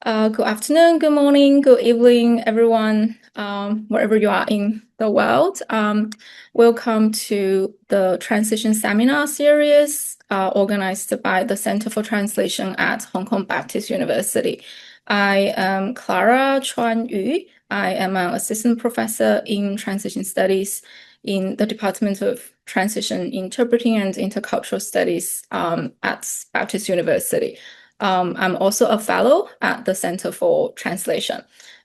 Good afternoon, good morning, good evening, everyone, wherever you are in the world. Welcome to the Transition Seminar Series organized by the Center for Translation at Hong Kong Baptist University. I am Clara Chuan Yu. I am an assistant professor in transition studies in the Department of Transition Interpreting and Intercultural Studies at Baptist University. I'm also a fellow at the Center for Translation.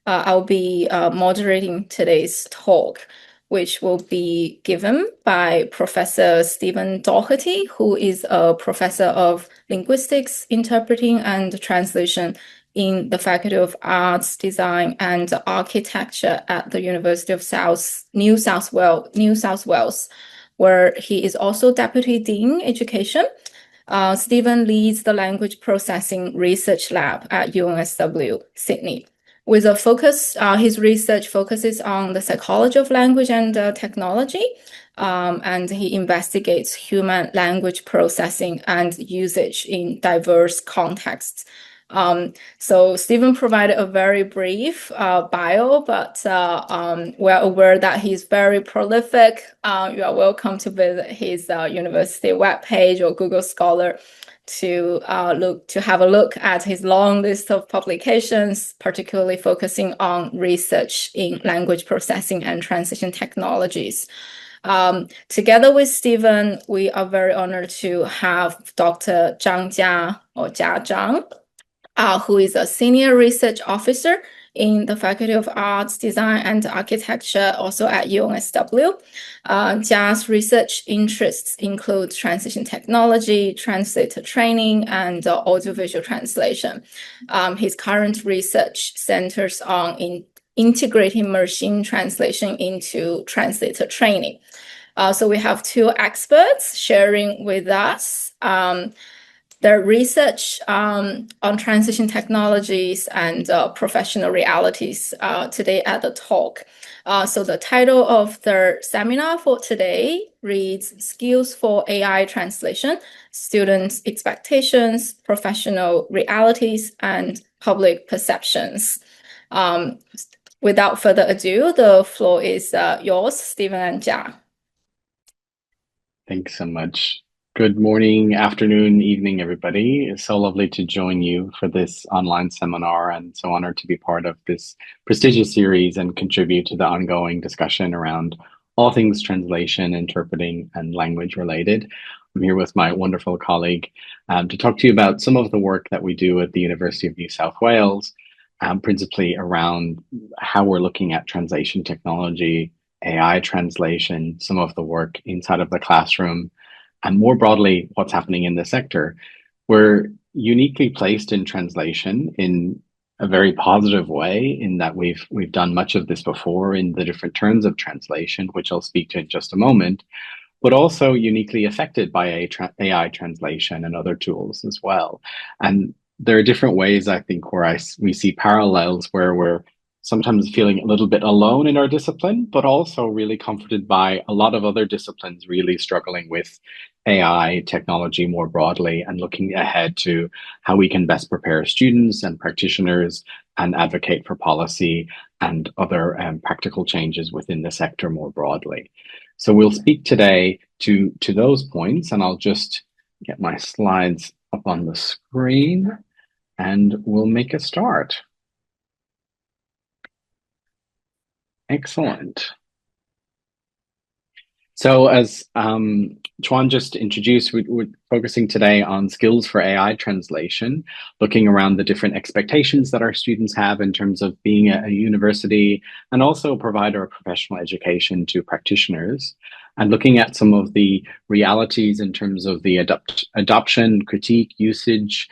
I'll be moderating today's talk, which will be given by Professor Stephen Doherty, who is a professor of linguistics, interpreting, and translation in the Faculty of Arts, Design, and Architecture at the University of New South Wales, where he is also Deputy Dean Education. Stephen leads the Language Processing Research Lab at UNSW, Sydney. With a focus, his research focuses on the psychology of language and technology, and he investigates human language processing and usage in diverse contexts. So Stephen provided a very brief bio, but we're aware that he's very prolific. You are welcome to visit his university webpage or Google Scholar to have a look at his long list of publications, particularly focusing on research in language processing and transition technologies. Together with Stephen, we are very honored to have Dr. Zhang Jia or Jia Zhang, who is a senior research officer in the Faculty of Arts, Design, and Architecture, also at UNSW. Jia's research interests include transition technology, translator training, and audiovisual translation. His current research centers on integrating machine translation into translator training. So we have two experts sharing with us their research on transition technologies and professional realities today at the talk. So the title of their seminar for today reads Skills for AI Translation, Students' Expectations, Professional Realities, and Public Perceptions. Without further ado, the floor is yours, Stephen and Jia. Thanks so much. Good morning, afternoon, evening, everybody. It's so lovely to join you for this online seminar and so honored to be part of this prestigious series and contribute to the ongoing discussion around all things translation, interpreting, and language related. I'm here with my wonderful colleague to talk to you about some of the work that we do at the University of New South Wales, principally around how we're looking at translation technology, AI translation, some of the work inside of the classroom, and more broadly, what's happening in the sector. We're uniquely placed in translation in a very positive way, in that we've done much of this before in the different terms of translation, which I'll speak to in just a moment, but also uniquely affected by AI translation and other tools as well. And there are different ways, I think, where we see parallels where we're sometimes feeling a little bit alone in our discipline, but also really comforted by a lot of other disciplines really struggling with AI technology more broadly and looking ahead to how we can best prepare students and practitioners and advocate for policy and other practical changes within the sector more broadly. So we'll speak today to those points, and I'll just get my slides up on the screen and we'll make a start. Excellent. So as Chuan just introduced, we're focusing today on skills for AI translation, looking around the different expectations that our students have in terms of being a university and also a provider of professional education to practitioners, and looking at some of the realities in terms of the adoption, critique, usage,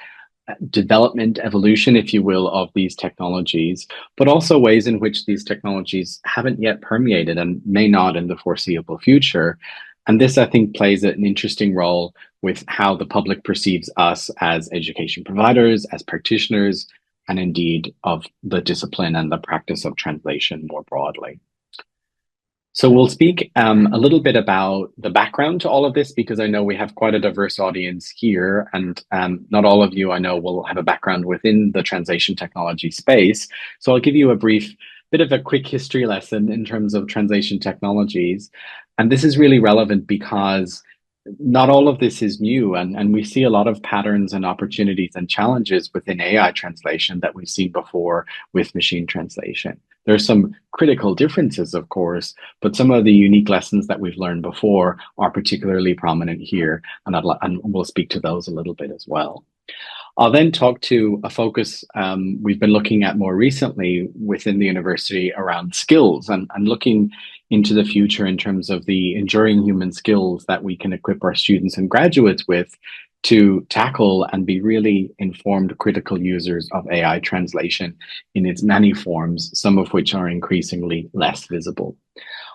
development, evolution, if you will, of these technologies, but also ways in which these technologies haven't yet permeated and may not in the foreseeable future. And this, I think, plays an interesting role with how the public perceives us as education providers, as practitioners, and indeed of the discipline and the practice of translation more broadly. So we'll speak a little bit about the background to all of this because I know we have quite a diverse audience here, and not all of you I know will have a background within the translation technology space. So I'll give you a brief bit of a quick history lesson in terms of translation technologies. And this is really relevant because not all of this is new, and we see a lot of patterns and opportunities and challenges within AI translation that we've seen before with machine translation. There's some critical differences, of course, but some of the unique lessons that we've learned before are particularly prominent here, and we'll speak to those a little bit as well. I'll then talk to a focus we've been looking at more recently within the university around skills and looking into the future in terms of the enduring human skills that we can equip our students and graduates with to tackle and be really informed critical users of AI translation in its many forms, some of which are increasingly less visible.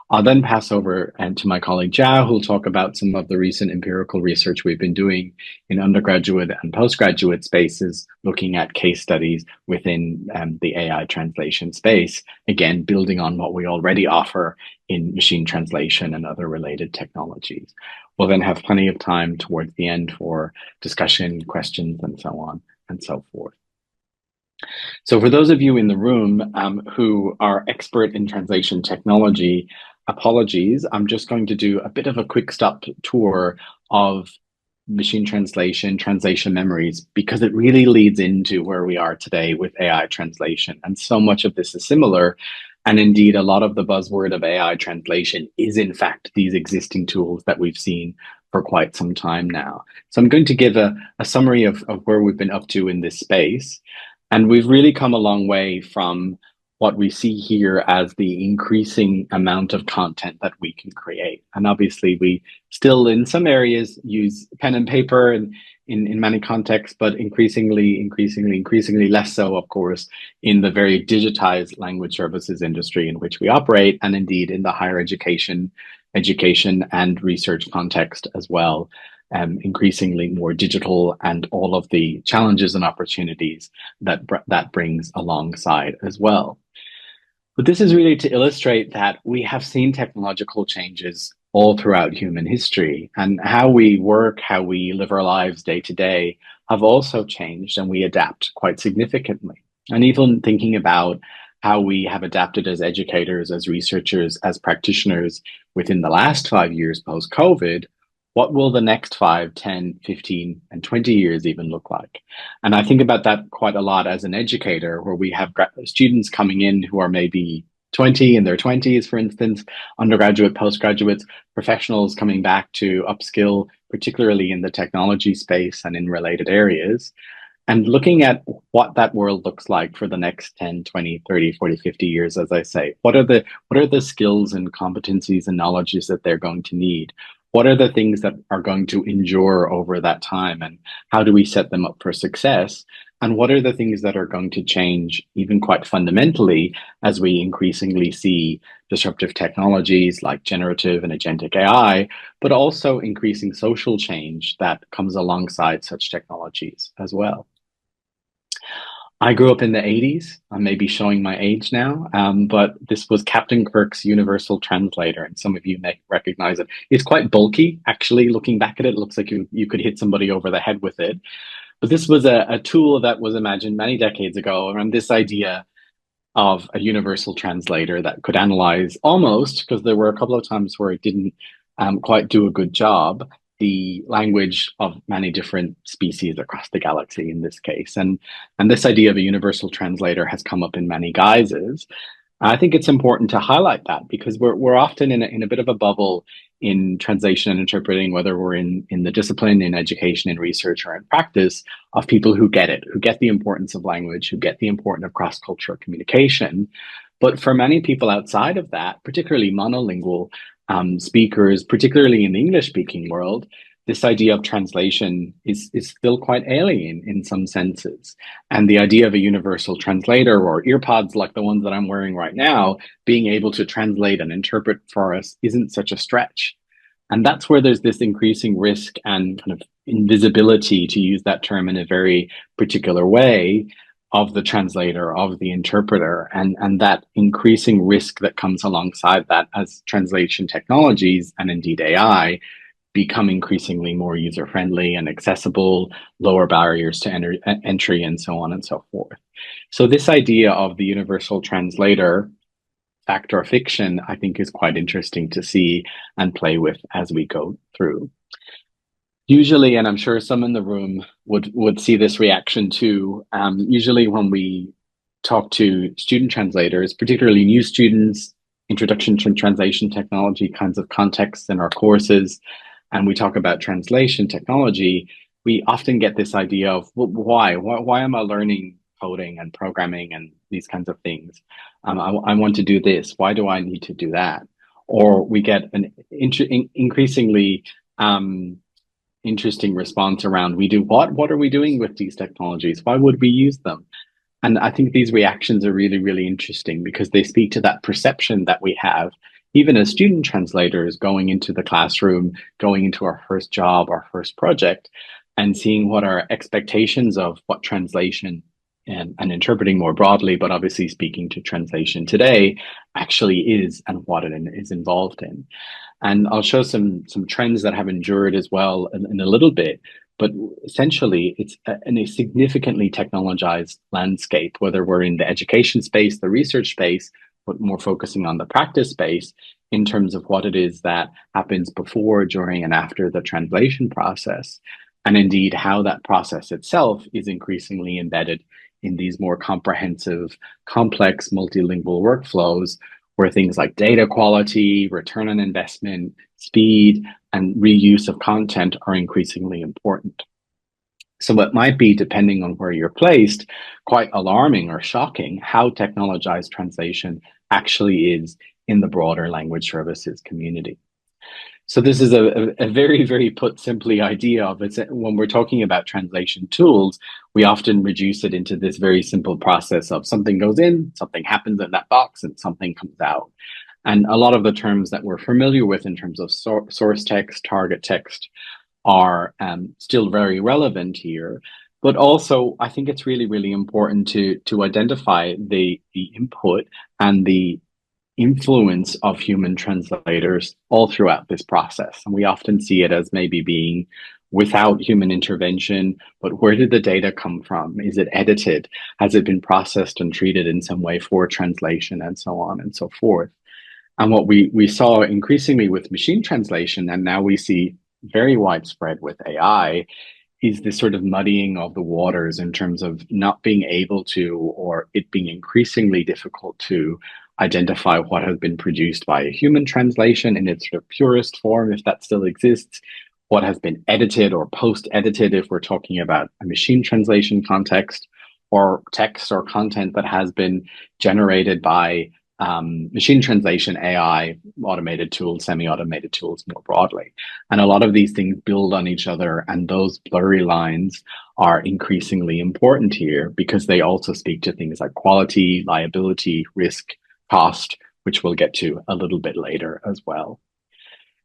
I'll then pass over to my colleague Zhang, who'll talk about some of the recent empirical research we've been doing in undergraduate and postgraduate spaces, looking at case studies within the AI translation space, again, building on what we already offer in machine translation and other related technologies. We'll then have plenty of time towards the end for discussion, questions, and so on and so forth. So for those of you in the room who are expert in translation technology, apologies, I'm just going to do a bit of a quick stop tour of machine translation, translation memories, because it really leads into where we are today with AI translation. And so much of this is similar. And indeed, a lot of the buzzword of AI translation is in fact these existing tools that we've seen for quite some time now. So I'm going to give a summary of where we've been up to in this space. And we've really come a long way from what we see here as the increasing amount of content that we can create. And obviously, we still, in some areas, use pen and paper and in many contexts, but increasingly less so, of course, in the very digitized language services industry in which we operate, and indeed in the higher education and research context as well. Increasingly more digital and all of the challenges and opportunities that brings alongside as well. But this is really to illustrate that we have seen technological changes all throughout human history, and how we work, how we live our lives day to day have also changed, and we adapt quite significantly. And even thinking about how we have adapted as educators, as researchers, as practitioners within the last 5 years post-COVID, what will the next 5, 10, 15, and 20 years even look like? And I think about that quite a lot as an educator, where we have students coming in who are maybe 20 in their 20s, for instance, undergraduate, postgraduates, professionals coming back to upskill, particularly in the technology space and in related areas, and looking at what that world looks like for the next 10, 20, 30, 40, 50 years, as I say. What are the skills and competencies and knowledges that they're going to need? What are the things that are going to endure over that time, and how do we set them up for success? And what are the things that are going to change even quite fundamentally as we increasingly see disruptive technologies like generative and agentic AI, but also increasing social change that comes alongside such technologies as well? I grew up in the 80s. I may be showing my age now, but this was Captain Kirk's Universal Translator, and some of you may recognize it. It's quite bulky, actually. Looking back at it, it looks like you could hit somebody over the head with it. But this was a tool that was imagined many decades ago around this idea of a universal translator that could analyze almost, because there were a couple of times where it didn't quite do a good job, the language of many different species across the galaxy in this case. And this idea of a universal translator has come up in many guises. I think it's important to highlight that because we're often in a bit of a bubble in translation and interpreting, whether we're in the discipline, in education, in research, or in practice, of people who get it, who get the importance of language, who get the importance of cross-cultural communication. But for many people outside of that, particularly monolingual speakers, particularly in the English-speaking world, this idea of translation is still quite alien in some senses. And the idea of a universal translator, or earpods like the ones that I'm wearing right now, being able to translate and interpret for us isn't such a stretch. And that's where there's this increasing risk and kind of invisibility, to use that term in a very particular way, of the translator, of the interpreter, and that increasing risk that comes alongside that as translation technologies and indeed AI become increasingly more user friendly and accessible, lower barriers to entry, and so on and so forth. So, this idea of the universal translator, fact or fiction, I think is quite interesting to see and play with as we go through. Usually, and I'm sure some in the room would see this reaction too. Usually, when we talk to student translators, particularly new students, introduction to translation technology kinds of contexts in our courses, and we talk about translation technology, we often get this idea of, well, why am I learning coding and programming and these kinds of things? I want to do this. Why do I need to do that? Or we get an increasingly interesting response around, we do what? What are we doing with these technologies? Why would we use them? And I think these reactions are really, really interesting because they speak to that perception that we have, even as student translators going into the classroom, going into our first job, our first project, and seeing what our expectations of what translation and interpreting more broadly, but obviously speaking to translation today, actually is and what it is involved in. And I'll show some trends that have endured as well in a little bit. But essentially, it's in a significantly technologized landscape, whether we're in the education space, the research space, but more focusing on the practice space in terms of what it is that happens before, during, and after the translation process. And indeed, how that process itself is increasingly embedded in these more comprehensive, complex, multilingual workflows where things like data quality, return on investment, speed, and reuse of content are increasingly important. So it might be, depending on where you're placed, quite alarming or shocking how technologized translation actually is in the broader language services community. So this is a very, very put simply idea of it. When we're talking about translation tools, we often reduce it into this very simple process of something goes in, something happens in that box, and something comes out. And a lot of the terms that we're familiar with in terms of source text, target text, are still very relevant here. But also, I think it's really, really important to identify the input and the influence of human translators all throughout this process. And we often see it as maybe being without human intervention, but where did the data come from? Is it edited? Has it been processed and treated in some way for translation, and so on and so forth? And what we saw increasingly with machine translation, and now we see very widespread with AI, is this sort of muddying of the waters in terms of not being able to, or it being increasingly difficult to identify what has been produced by a human translation in its sort of purest form, if that still exists, what has been edited or post-edited if we're talking about a machine translation context, or text or content that has been generated by machine translation, AI, automated tools, semi-automated tools more broadly. And a lot of these things build on each other, and those blurry lines are increasingly important here because they also speak to things like quality, liability, risk, cost, which we'll get to a little bit later as well.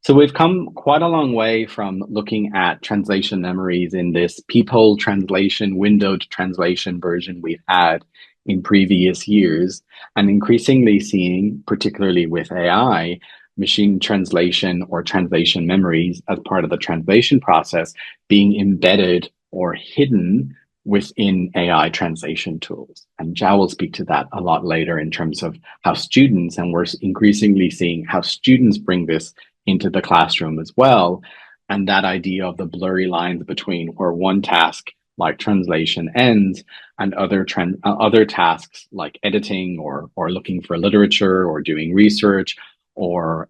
So we've come quite a long way from looking at translation memories in this peephole translation, windowed translation version we've had in previous years, and increasingly seeing, particularly with AI, machine translation or translation memories as part of the translation process being embedded or hidden within AI translation tools. And Zhao will speak to that a lot later in terms of how students, and we're increasingly seeing how students bring this into the classroom as well. And that idea of the blurry lines between where one task like translation ends and other tasks like editing or looking for literature or doing research or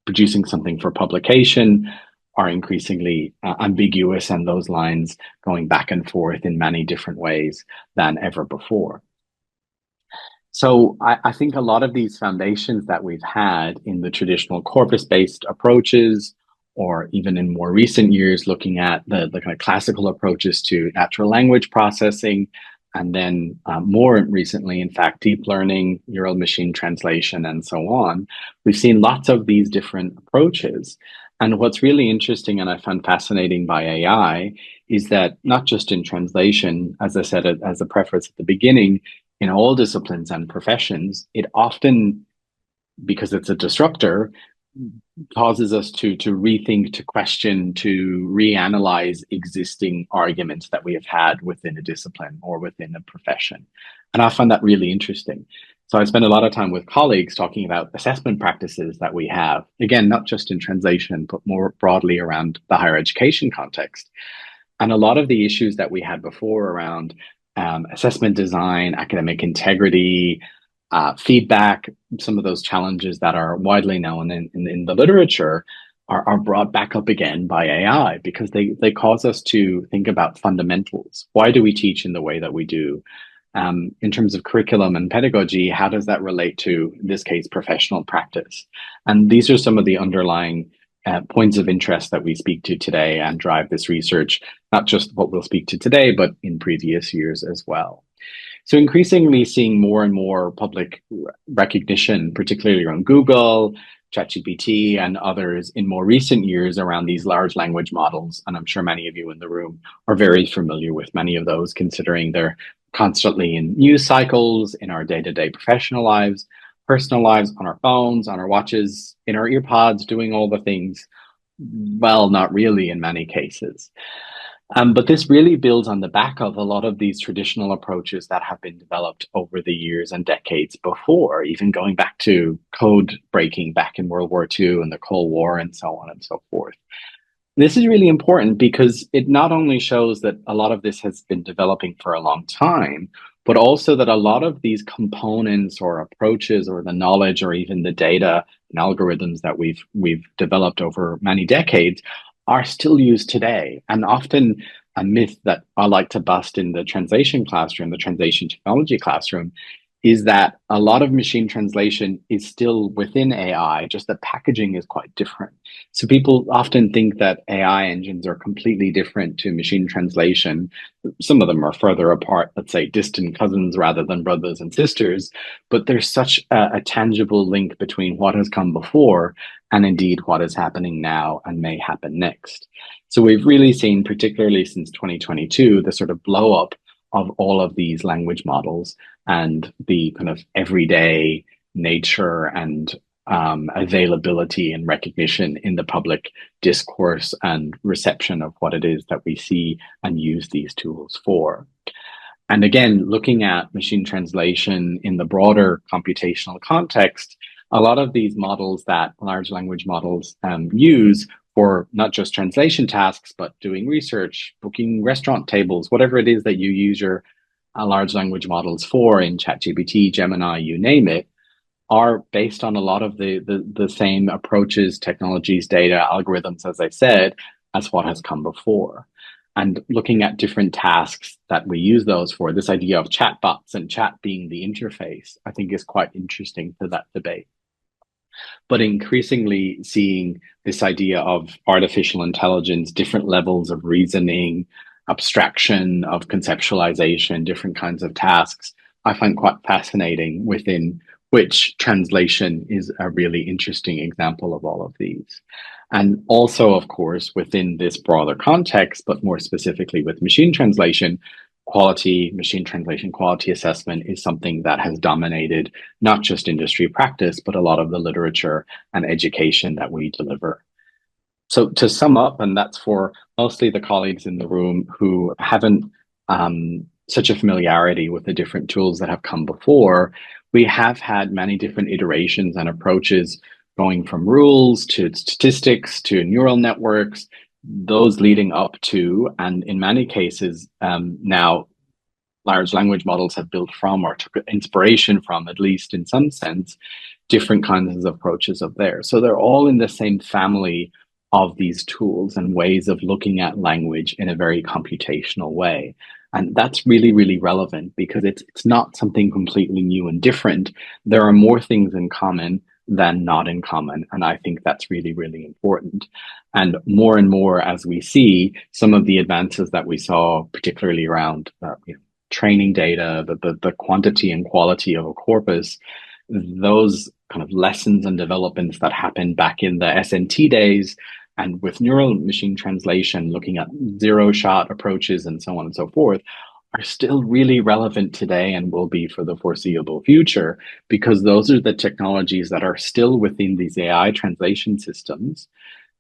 producing something for publication are increasingly ambiguous, and those lines going back and forth in many different ways than ever before. So I think a lot of these foundations that we've had in the traditional corpus-based approaches, or even in more recent years, looking at the kind of classical approaches to natural language processing, and then more recently, in fact, deep learning, neural machine translation, and so on, we've seen lots of these different approaches. And what's really interesting and I found fascinating by AI is that not just in translation, as I said as a preface at the beginning, in all disciplines and professions, it often, because it's a disruptor, causes us to rethink, to question, to reanalyze existing arguments that we have had within a discipline or within a profession. And I find that really interesting. So I spend a lot of time with colleagues talking about assessment practices that we have, again, not just in translation, but more broadly around the higher education context. And a lot of the issues that we had before around assessment design, academic integrity, feedback, some of those challenges that are widely known in the literature are brought back up again by AI because they cause us to think about fundamentals. Why do we teach in the way that we do? In terms of curriculum and pedagogy, how does that relate to, in this case, professional practice? And these are some of the underlying points of interest that we speak to today and drive this research, not just what we'll speak to today, but in previous years as well. So increasingly seeing more and more public recognition, particularly around Google, ChatGPT, and others in more recent years around these large language models. And I'm sure many of you in the room are very familiar with many of those, considering they're constantly in news cycles, in our day-to-day professional lives, personal lives, on our phones, on our watches, in our earpods, doing all the things. Well, not really in many cases. But this really builds on the back of a lot of these traditional approaches that have been developed over the years and decades before, even going back to code breaking back in World War II and the Cold War and so on and so forth. This is really important because it not only shows that a lot of this has been developing for a long time, but also that a lot of these components or approaches or the knowledge or even the data and algorithms that we've developed over many decades are still used today. And often a myth that I like to bust in the translation classroom, the translation technology classroom, is that a lot of machine translation is still within AI, just the packaging is quite different. So people often think that AI engines are completely different to machine translation. Some of them are further apart, let's say distant cousins rather than brothers and sisters, but there's such a tangible link between what has come before and indeed what is happening now and may happen next. So we've really seen, particularly since 2022, the sort of blow up of all of these language models and the kind of everyday nature and availability and recognition in the public discourse and reception of what it is that we see and use these tools for. And again, looking at machine translation in the broader computational context, a lot of these models that large language models use for not just translation tasks, but doing research, booking restaurant tables, whatever it is that you use your large language models for in ChatGPT, Gemini, you name it, are based on a lot of the same approaches, technologies, data, algorithms, as I said, as what has come before. And looking at different tasks that we use those for, this idea of chatbots and chat being the interface, I think is quite interesting to that debate. But increasingly seeing this idea of artificial intelligence, different levels of reasoning, abstraction, of conceptualization, different kinds of tasks, I find quite fascinating, within which translation is a really interesting example of all of these. And also, of course, within this broader context, but more specifically with machine translation, machine translation quality assessment is something that has dominated not just industry practice, but a lot of the literature and education that we deliver. So to sum up, and that's for mostly the colleagues in the room who haven't such a familiarity with the different tools that have come before, we have had many different iterations and approaches, going from rules to statistics to neural networks, those leading up to, and in many cases now large language models have built from or took inspiration from, at least in some sense, different kinds of approaches of theirs. So they're all in the same family of these tools and ways of looking at language in a very computational way. And that's really, really relevant because it's not something completely new and different. There are more things in common than not in common. And I think that's really, really important. And more as we see some of the advances that we saw, particularly around training data, the quantity and quality of a corpus, those kind of lessons and developments that happened back in the SNT days and with neural machine translation, looking at zero-shot approaches and so on and so forth, are still really relevant today and will be for the foreseeable future, because those are the technologies that are still within these AI translation systems.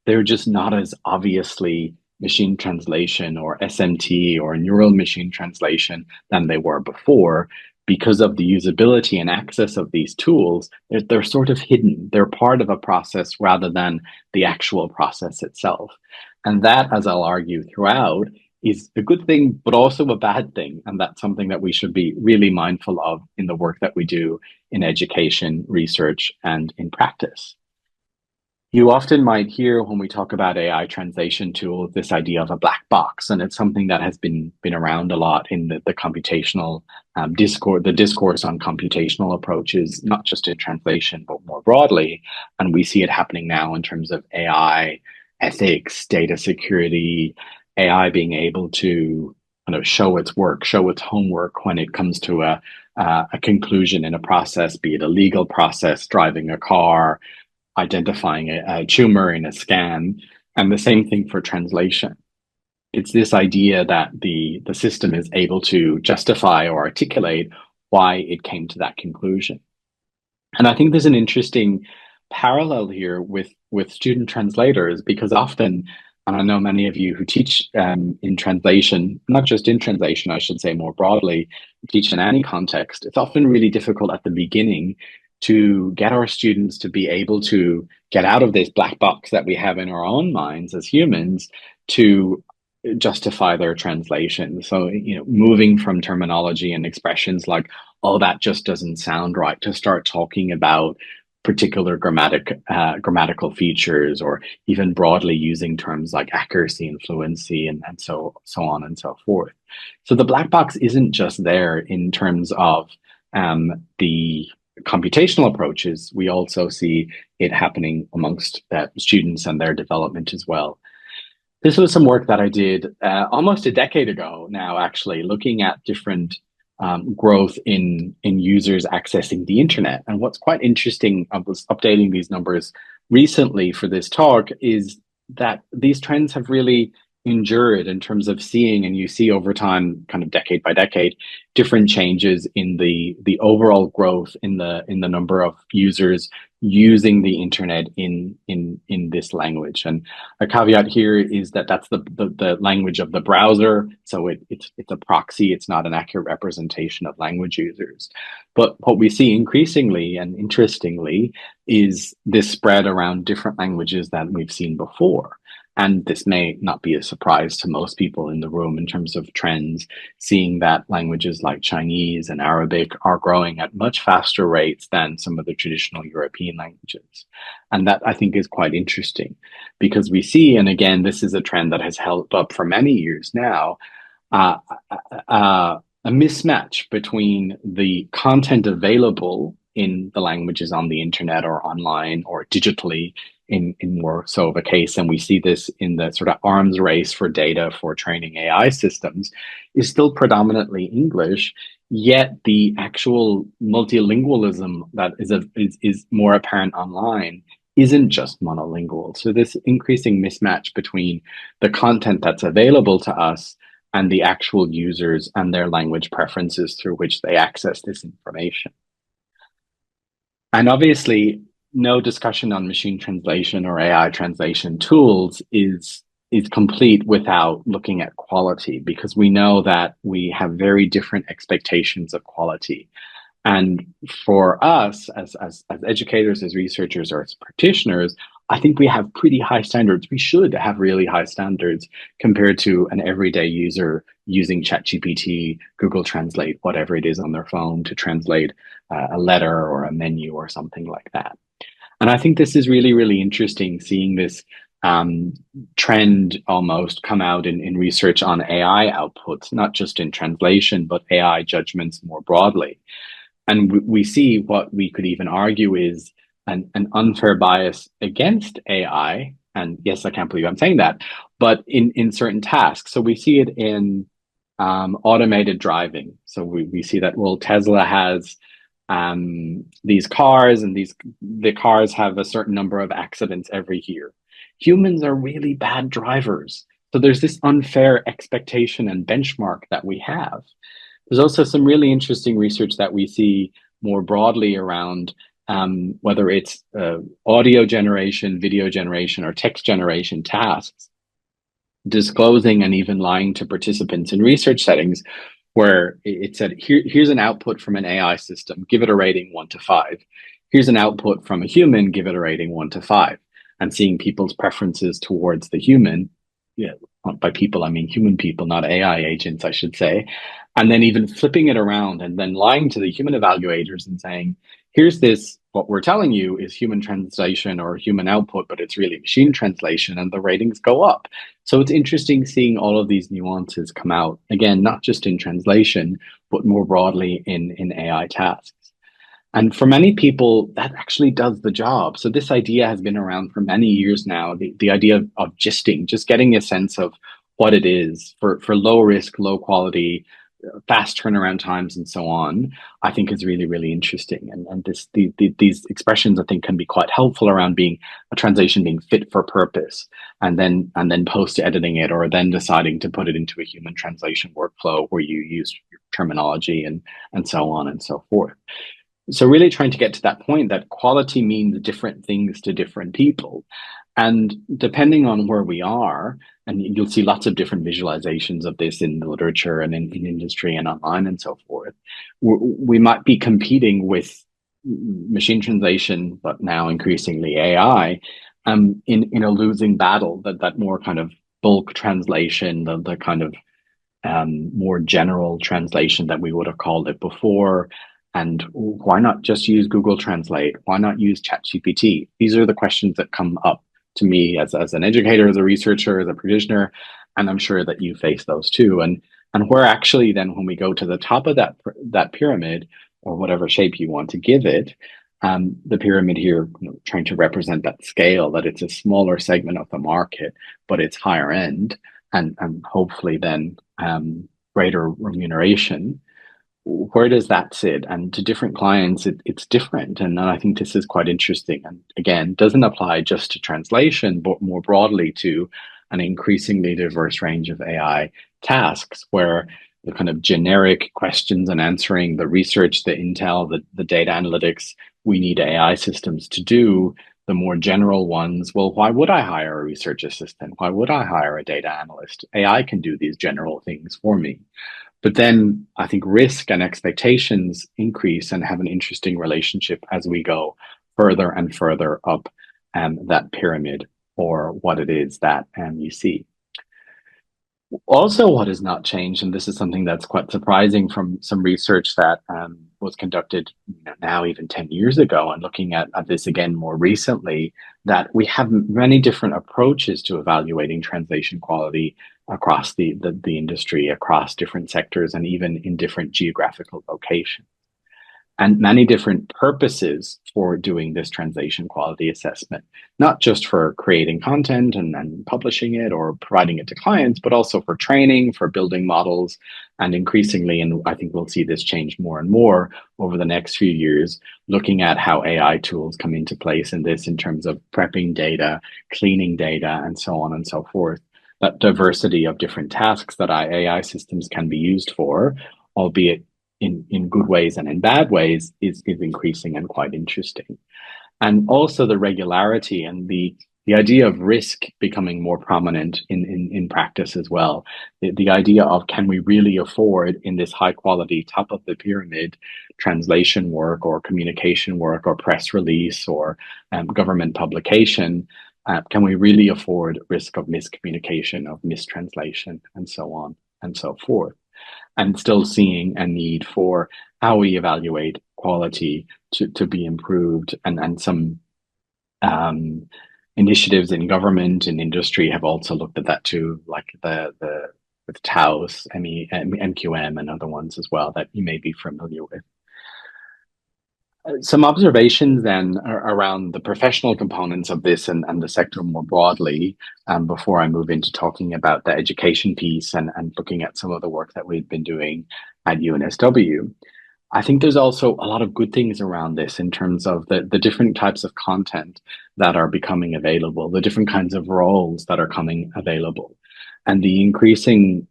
They're just not as obviously machine translation or SMT or neural machine translation than they were before. Because of the usability and access of these tools, they're sort of hidden. They're part of a process rather than the actual process itself. And that, as I'll argue throughout, is a good thing, but also a bad thing. And that's something that we should be really mindful of in the work that we do in education, research, and in practice. You often might hear when we talk about AI translation tools, this idea of a black box, and it's something that has been around a lot in the computational discourse, the discourse on computational approaches, not just in translation, but more broadly. And we see it happening now in terms of AI ethics, data security, AI being able to kind of show its work, show its homework when it comes to a conclusion in a process, be it a legal process, driving a car, identifying a tumor in a scan, and the same thing for translation. It's this idea that the system is able to justify or articulate why it came to that conclusion. And I think there's an interesting parallel here with student translators, because often, and I know many of you who teach in translation, not just in translation, I should say more broadly, teach in any context, it's often really difficult at the beginning to get our students to be able to get out of this black box that we have in our own minds as humans to justify their translation. So, moving from terminology and expressions like, oh, that just doesn't sound right, to start talking about particular grammatical features, or even broadly using terms like accuracy and fluency, and so on and so forth. So the black box isn't just there in terms of the computational approaches. We also see it happening amongst students and their development as well. This was some work that I did almost a decade ago now, actually, looking at different growth in users accessing the internet. And what's quite interesting, I was updating these numbers recently for this talk, is that these trends have really endured in terms of seeing, and you see over time, kind of decade by decade, different changes in the overall growth in the number of users using the internet in this language. And a caveat here is that that's the language of the browser, so it's a proxy. It's not an accurate representation of language users. But what we see increasingly and interestingly is this spread around different languages that we've seen before. And this may not be a surprise to most people in the room in terms of trends, seeing that languages like Chinese and Arabic are growing at much faster rates than some of the traditional European languages. And that, I think, is quite interesting, because we see, and again, this is a trend that has held up for many years now, uh, a mismatch between the content available in the languages on the internet or online or digitally in more so of a case, and we see this in the sort of arms race for data for training AI systems, is still predominantly English, yet the actual multilingualism that is more apparent online isn't just monolingual. So this increasing mismatch between the content that's available to us and the actual users and their language preferences through which they access this information. And obviously, no discussion on machine translation or AI translation tools is complete without looking at quality, because we know that we have very different expectations of quality. And for us as educators, as researchers, or as practitioners, I think we have pretty high standards. We should have really high standards compared to an everyday user using ChatGPT, Google Translate, whatever it is on their phone to translate a letter or a menu or something like that. And I think this is really, really interesting, seeing this trend almost come out in research on AI outputs, not just in translation, but AI judgments more broadly. And we see what we could even argue is an unfair bias against AI. And yes, I can't believe I'm saying that, but in certain tasks. So we see it in automated driving. So we see that, well, Tesla has these cars, and the cars have a certain number of accidents every year. humans are really bad drivers. So there's this unfair expectation and benchmark that we have. There's also some really interesting research that we see more broadly around whether it's audio generation, video generation, or text generation tasks, disclosing and even lying to participants in research settings where it said, here's an output from an AI system, give it a rating 1 to 5. Here's an output from a human, give it a rating 1 to 5. And seeing people's preferences towards the human, yeah, by people, I mean human people, not AI agents, I should say. And then even flipping it around and then lying to the human evaluators and saying, here's this, what we're telling you is human translation or human output, but it's really machine translation, and the ratings go up. So it's interesting seeing all of these nuances come out, again, not just in translation, but more broadly in AI tasks. And for many people, that actually does the job. So this idea has been around for many years now, the idea of gisting, just getting a sense of what it is for low risk, low quality, fast turnaround times and so on, I think is really, really interesting. And these expressions, I think, can be quite helpful around being a translation being fit for purpose, and then post editing it, or then deciding to put it into a human translation workflow where you use terminology and so on and so forth. So really trying to get to that point that quality means different things to different people. And depending on where we are, and you'll see lots of different visualizations of this in the literature and in industry and online and so forth, we might be competing with machine translation, but now increasingly AI, in a losing battle, that more kind of bulk translation, the kind of more general translation that we would have called it before. And why not just use Google Translate? Why not use ChatGPT? These are the questions that come up to me as an educator, as a researcher, as a practitioner, and I'm sure that you face those too. And where actually then when we go to the top of that pyramid, or whatever shape you want to give it, the pyramid here, trying to represent that scale, that it's a smaller segment of the market, but it's higher end, and hopefully then greater remuneration. Where does that sit? And to different clients, it's different. And I think this is quite interesting. And again, doesn't apply just to translation, but more broadly to an increasingly diverse range of AI tasks where the kind of generic questions and answering, the research, the intel, the data analytics we need AI systems to do, the more general ones, well, why would I hire a research assistant? Why would I hire a data analyst? AI can do these general things for me. But then I think risk and expectations increase and have an interesting relationship as we go further and further up that pyramid, or what it is that you see. Also, what has not changed, and this is something that's quite surprising from some research that was conducted now even 10 years ago, and looking at this again more recently, that we have many different approaches to evaluating translation quality across the industry, across different sectors, and even in different geographical locations, and many different purposes for doing this translation quality assessment, not just for creating content and publishing it or providing it to clients, but also for training, for building models, and increasingly, and I think we'll see this change more and more over the next few years, looking at how AI tools come into place in this in terms of prepping data, cleaning data, and so on and so forth. That diversity of different tasks that AI systems can be used for, albeit in good ways and in bad ways, is increasing and quite interesting. And also the regularity and the idea of risk becoming more prominent in practice as well. The idea of, can we really afford in this high quality top of the pyramid translation work or communication work or press release or government publication, can we really afford risk of miscommunication, of mistranslation, and so on and so forth? And still seeing a need for how we evaluate quality to be improved. And some initiatives in government and industry have also looked at that too, like the with TAOS, MQM, and other ones as well that you may be familiar with. Some observations then around the professional components of this and the sector more broadly, before I move into talking about the education piece and looking at some of the work that we've been doing at UNSW. I think there's also a lot of good things around this in terms of the different types of content that are becoming available, the different kinds of roles that are coming available, and the increasing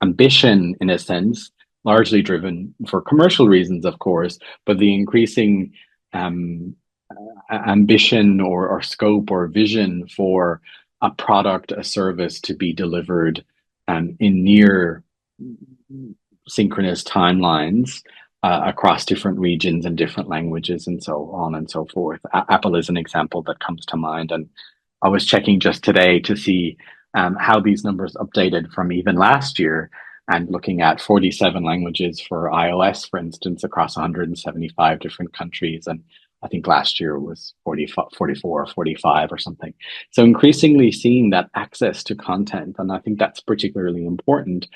ambition, in a sense, largely driven for commercial reasons, of course, but the increasing um, ambition or scope or vision for a product, a service to be delivered in near synchronous timelines across different regions and different languages and so on and so forth. Apple is an example that comes to mind. And I was checking just today to see how these numbers updated from even last year and looking at 47 languages for iOS, for instance, across 175 different countries. And I think last year was 44 or 45 or something. So increasingly seeing that access to content. And I think that's particularly important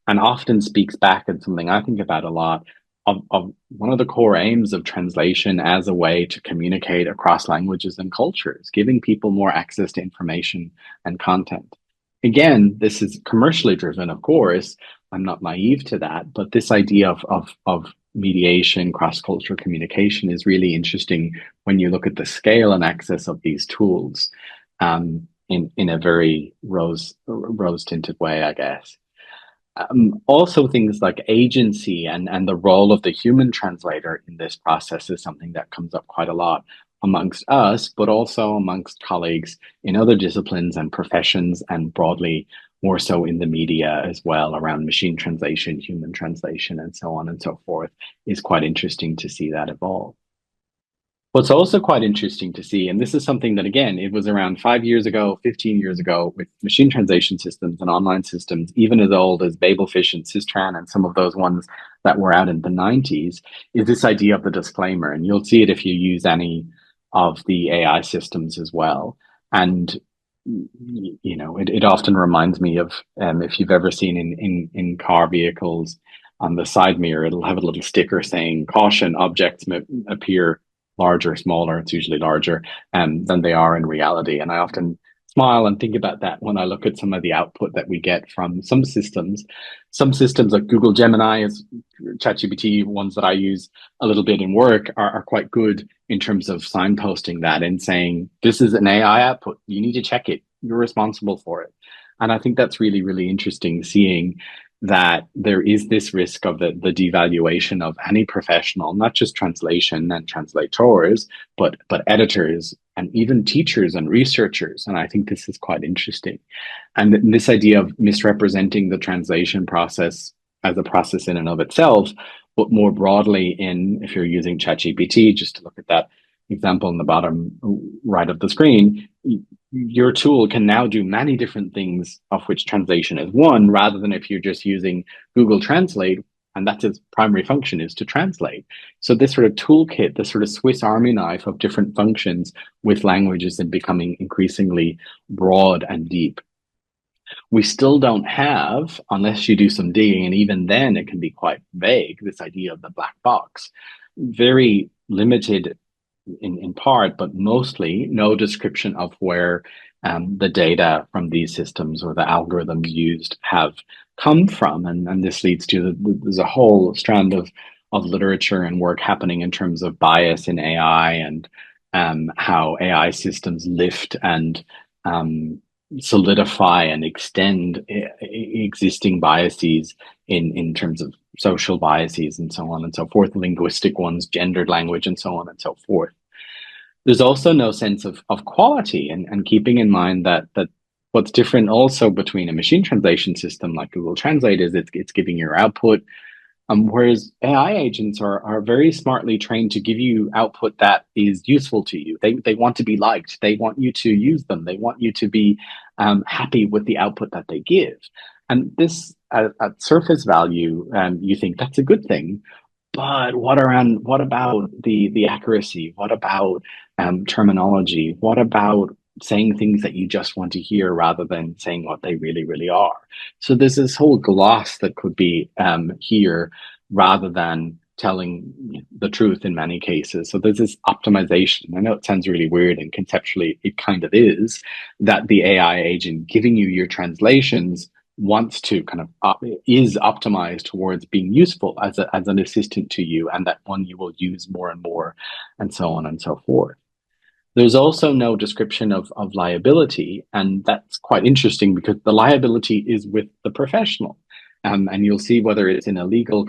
and often speaks back and something I think about a lot of one of the core aims of translation as a way to communicate across languages and cultures, giving people more access to information and content. Again, this is commercially driven, of course. I'm not naive to that, but this idea of mediation, cross-cultural communication is really interesting when you look at the scale and access of these tools in a very rose tinted way, I guess. Also, things like agency and the role of the human translator in this process is something that comes up quite a lot amongst us, but also amongst colleagues in other disciplines and professions, and broadly more so in the media as well, around machine translation, human translation, and so on and so forth. Is quite interesting to see that evolve. What's also quite interesting to see, and this is something that, again, it was around 5 years ago, 15 years ago, with machine translation systems and online systems, even as old as Babelfish and Systran and some of those ones that were out in the 90s, is this idea of the disclaimer. And you'll see it if you use any of the AI systems as well. And it often reminds me of if you've ever seen in car vehicles on the side mirror, it'll have a little sticker saying, "Caution, objects may appear larger, smaller." It's usually larger than they are in reality. And I often smile and think about that when I look at some of the output that we get from some systems. Some systems like Google Gemini, is ChatGPT, ones that I use a little bit in work, are quite good in terms of signposting that and saying, this is an AI output. You need to check it. You're responsible for it. And I think that's really, really interesting, seeing that there is this risk of the devaluation of any professional, not just translation and translators, but editors and even teachers and researchers. And I think this is quite interesting. And this idea of misrepresenting the translation process as a process in and of itself, but more broadly if you're using ChatGPT, just to look at that example in the bottom right of the screen, your tool can now do many different things, of which translation is one, rather than if you're just using Google Translate, and that's its primary function, is to translate. So this sort of toolkit, this sort of Swiss Army knife of different functions with languages, and becoming increasingly broad and deep. We still don't have, unless you do some digging, and even then it can be quite vague, this idea of the black box. Very limited in part, but mostly no description of where the data from these systems or the algorithms used have come from. And this leads to there's a whole strand of literature and work happening in terms of bias in AI, and how AI systems lift and solidify and extend existing biases in terms of social biases and so on and so forth, linguistic ones, gendered language, and so on and so forth. There's also no sense of quality, and keeping in mind that what's different also between a machine translation system like Google Translate is it's giving your output, whereas AI agents are very smartly trained to give you output that is useful to you. They want to be liked. They want you to use them. They want you to be happy with the output that they give. And this, at surface value, you think that's a good thing. But what about the accuracy? What about terminology? What about saying things that you just want to hear rather than saying what they really, really are? So there's this whole gloss that could be here rather than telling the truth in many cases. So there's this optimization. I know it sounds really weird, and conceptually it kind of is, that the AI agent giving you your translations wants to kind of is optimized towards being useful as an assistant to you, and that one you will use more and more, and so on and so forth. There's also no description of liability, and that's quite interesting because the liability is with the professional. And you'll see whether it's in a legal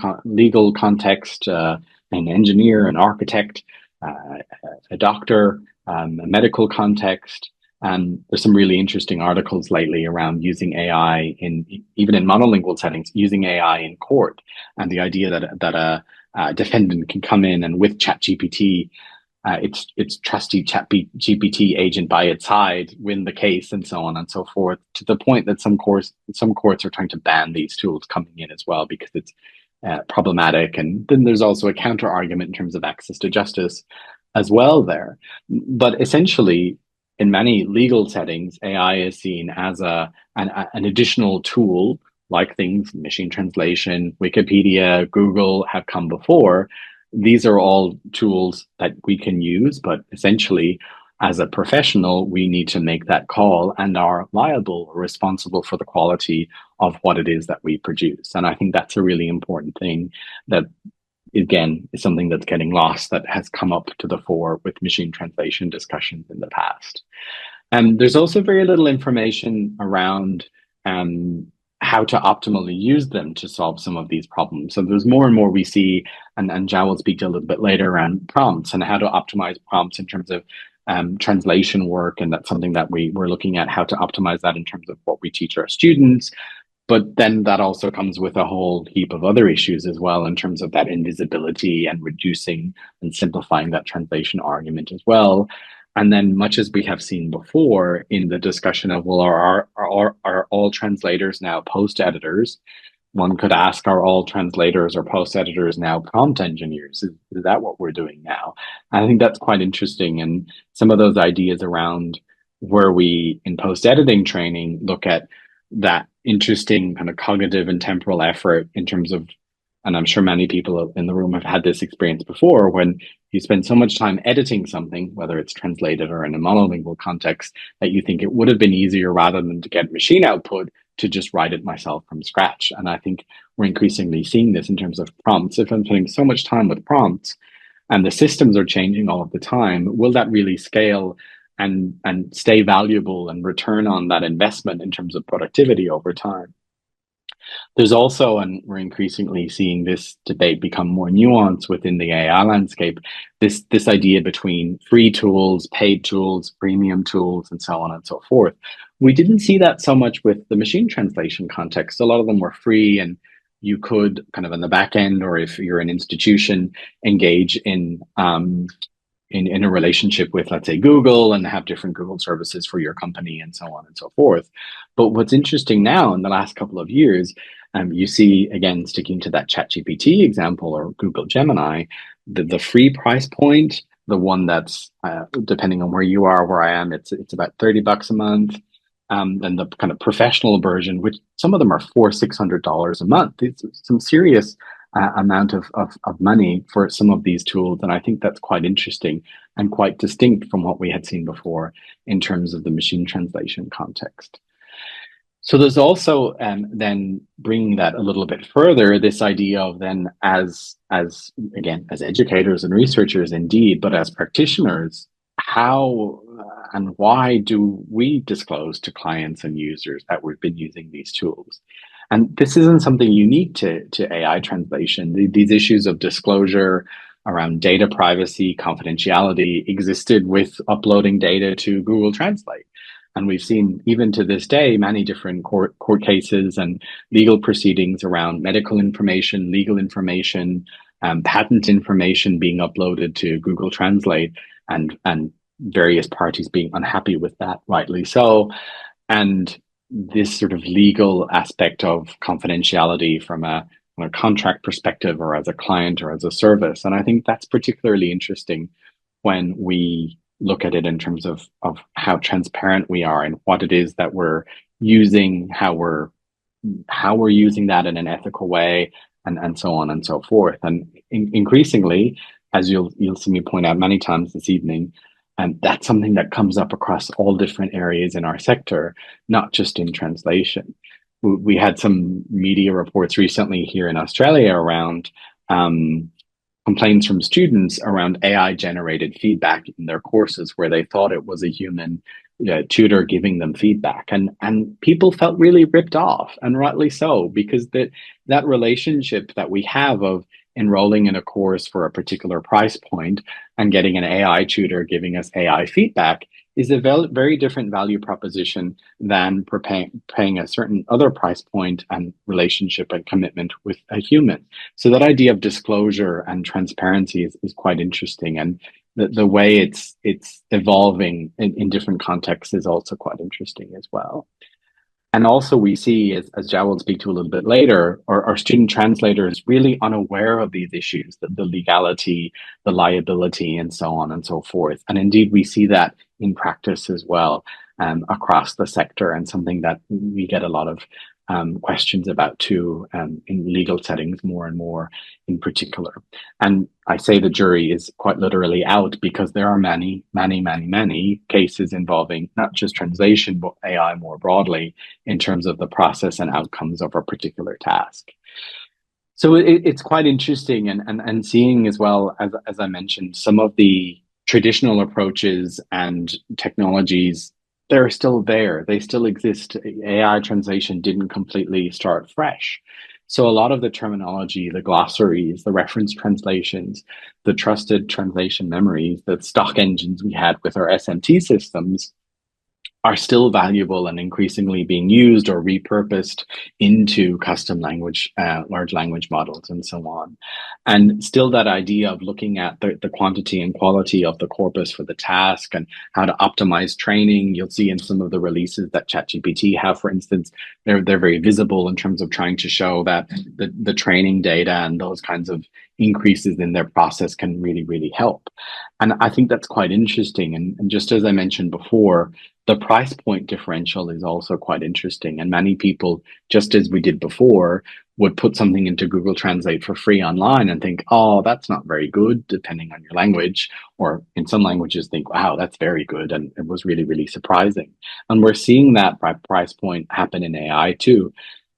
context, an engineer, an architect, a doctor, a medical context. And there's some really interesting articles lately around using AI even in monolingual settings, using AI in court, and the idea that a defendant can come in and with ChatGPT, its trusty GPT agent by its side, win the case, and so on and so forth, to the point that some courts are trying to ban these tools coming in as well because it's problematic. And then there's also a counter argument in terms of access to justice as well there. But essentially, in many legal settings, AI is seen as an additional tool, like things machine translation, Wikipedia, Google have come before. These are all tools that we can use, but essentially, as a professional, we need to make that call and are liable or responsible for the quality of what it is that we produce. And I think that's a really important thing that, again, is something that's getting lost, that has come up to the fore with machine translation discussions in the past. And there's also very little information around how to optimally use them to solve some of these problems. So there's more and more we see, and Zhang will speak to a little bit later, around prompts and how to optimize prompts in terms of translation work. And that's something that we're looking at, how to optimize that in terms of what we teach our students. But then that also comes with a whole heap of other issues as well, in terms of that invisibility and reducing and simplifying that translation argument as well. And then, much as we have seen before in the discussion of, well, are all translators now post editors? One could ask, are all translators or post editors now prompt engineers? Is that what we're doing now? And I think that's quite interesting. And some of those ideas around where we, in post editing training, look at that interesting kind of cognitive and temporal effort in terms of, and I'm sure many people in the room have had this experience before, when you spend so much time editing something, whether it's translated or in a monolingual context, that you think it would have been easier, rather than to get machine output, to just write it myself from scratch. And I think we're increasingly seeing this in terms of prompts. If I'm spending so much time with prompts and the systems are changing all of the time, will that really scale and stay valuable and return on that investment in terms of productivity over time? There's also, and we're increasingly seeing this debate become more nuanced within the AI landscape, this idea between free tools, paid tools, premium tools, and so on and so forth. We didn't see that so much with the machine translation context. A lot of them were free, and you could kind of in the back end, or if you're an institution, engage in a relationship with, let's say, Google, and have different Google services for your company, and so on and so forth. But what's interesting now in the last couple of years, you see, again, sticking to that ChatGPT example or Google Gemini, the free price point, the one that's depending on where you are, where I am, it's about $30 a month. Then the kind of professional version, which some of them are $600 a month. It's some serious amount of money for some of these tools. And I think that's quite interesting and quite distinct from what we had seen before in terms of the machine translation context. So there's also then bringing that a little bit further, this idea of then as again, as educators and researchers indeed, but as practitioners, how and why do we disclose to clients and users that we've been using these tools? And this isn't something unique to AI translation. These issues of disclosure around data privacy, confidentiality existed with uploading data to Google Translate. And we've seen, even to this day, many different court cases and legal proceedings around medical information, legal information, patent information being uploaded to Google Translate, and various parties being unhappy with that, rightly so. And this sort of legal aspect of confidentiality from a contract perspective, or as a client, or as a service. And I think that's particularly interesting when we look at it in terms of how transparent we are and what it is that we're using, how we're using that in an ethical way, and so on and so forth. And increasingly, as you'll see me point out many times this evening, and that's something that comes up across all different areas in our sector, not just in translation. we had some media reports recently here in Australia around complaints from students around AI generated feedback in their courses where they thought it was a human tutor giving them feedback, and people felt really ripped off, and rightly so, because that relationship that we have of enrolling in a course for a particular price point and getting an AI tutor giving us AI feedback is a very different value proposition than paying a certain other price point and relationship and commitment with a human. So that idea of disclosure and transparency is quite interesting. And the way it's evolving in different contexts is also quite interesting as well. And also we see, as Jia will speak to a little bit later, our student translators really unaware of these issues, the legality, the liability, and so on and so forth. And indeed, we see that in practice as well, across the sector, and something that we get a lot of questions about too, in legal settings more and more in particular. And I say the jury is quite literally out, because there are many, many, many, many cases involving not just translation, but AI more broadly in terms of the process and outcomes of a particular task. So it's quite interesting, and seeing as well, as I mentioned, some of the traditional approaches and technologies, they're still there. They still exist. AI translation didn't completely start fresh. So a lot of the terminology, the glossaries, the reference translations, the trusted translation memories, the stock engines we had with our SMT systems are still valuable and increasingly being used or repurposed into custom language, large language models, and so on. And still that idea of looking at the quantity and quality of the corpus for the task and how to optimize training. You'll see in some of the releases that ChatGPT have, for instance, they're very visible in terms of trying to show that the training data and those kinds of increases in their process can really, really help. And I think that's quite interesting. And just as I mentioned before, the price point differential is also quite interesting. And many people, just as we did before, would put something into Google Translate for free online and think, oh, that's not very good, depending on your language. Or in some languages, think, wow, that's very good. And it was really, really surprising. And we're seeing that price point happen in AI too.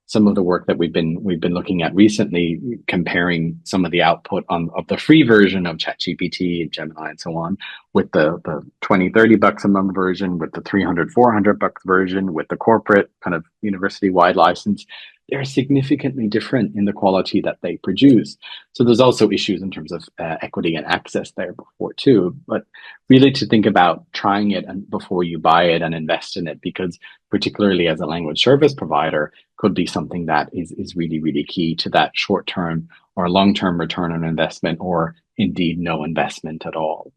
Some of the work that we've been looking at recently, comparing some of the output of the free version of ChatGPT, Gemini, and so on, with the 20, $30 a month version, with the 300, $400 version, with the corporate kind of university-wide license. They're significantly different in the quality that they produce. So there's also issues in terms of equity and access there before too. But really to think about trying it and before you buy it and invest in it, because particularly as a language service provider, could be something that is really, really key to that short-term or long-term return on investment, or indeed no investment at all.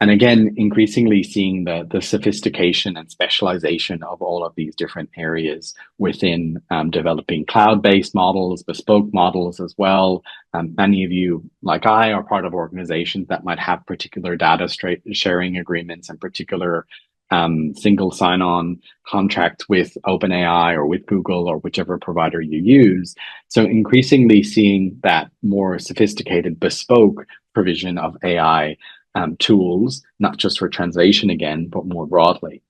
And again, increasingly seeing the sophistication and specialization of all of these different areas within developing cloud-based models, bespoke models as well. Many of you, like I, are part of organizations that might have particular data sharing agreements and particular single sign-on contracts with OpenAI or with Google or whichever provider you use. So increasingly seeing that more sophisticated bespoke provision of AI tools, not just for translation again, but more broadly.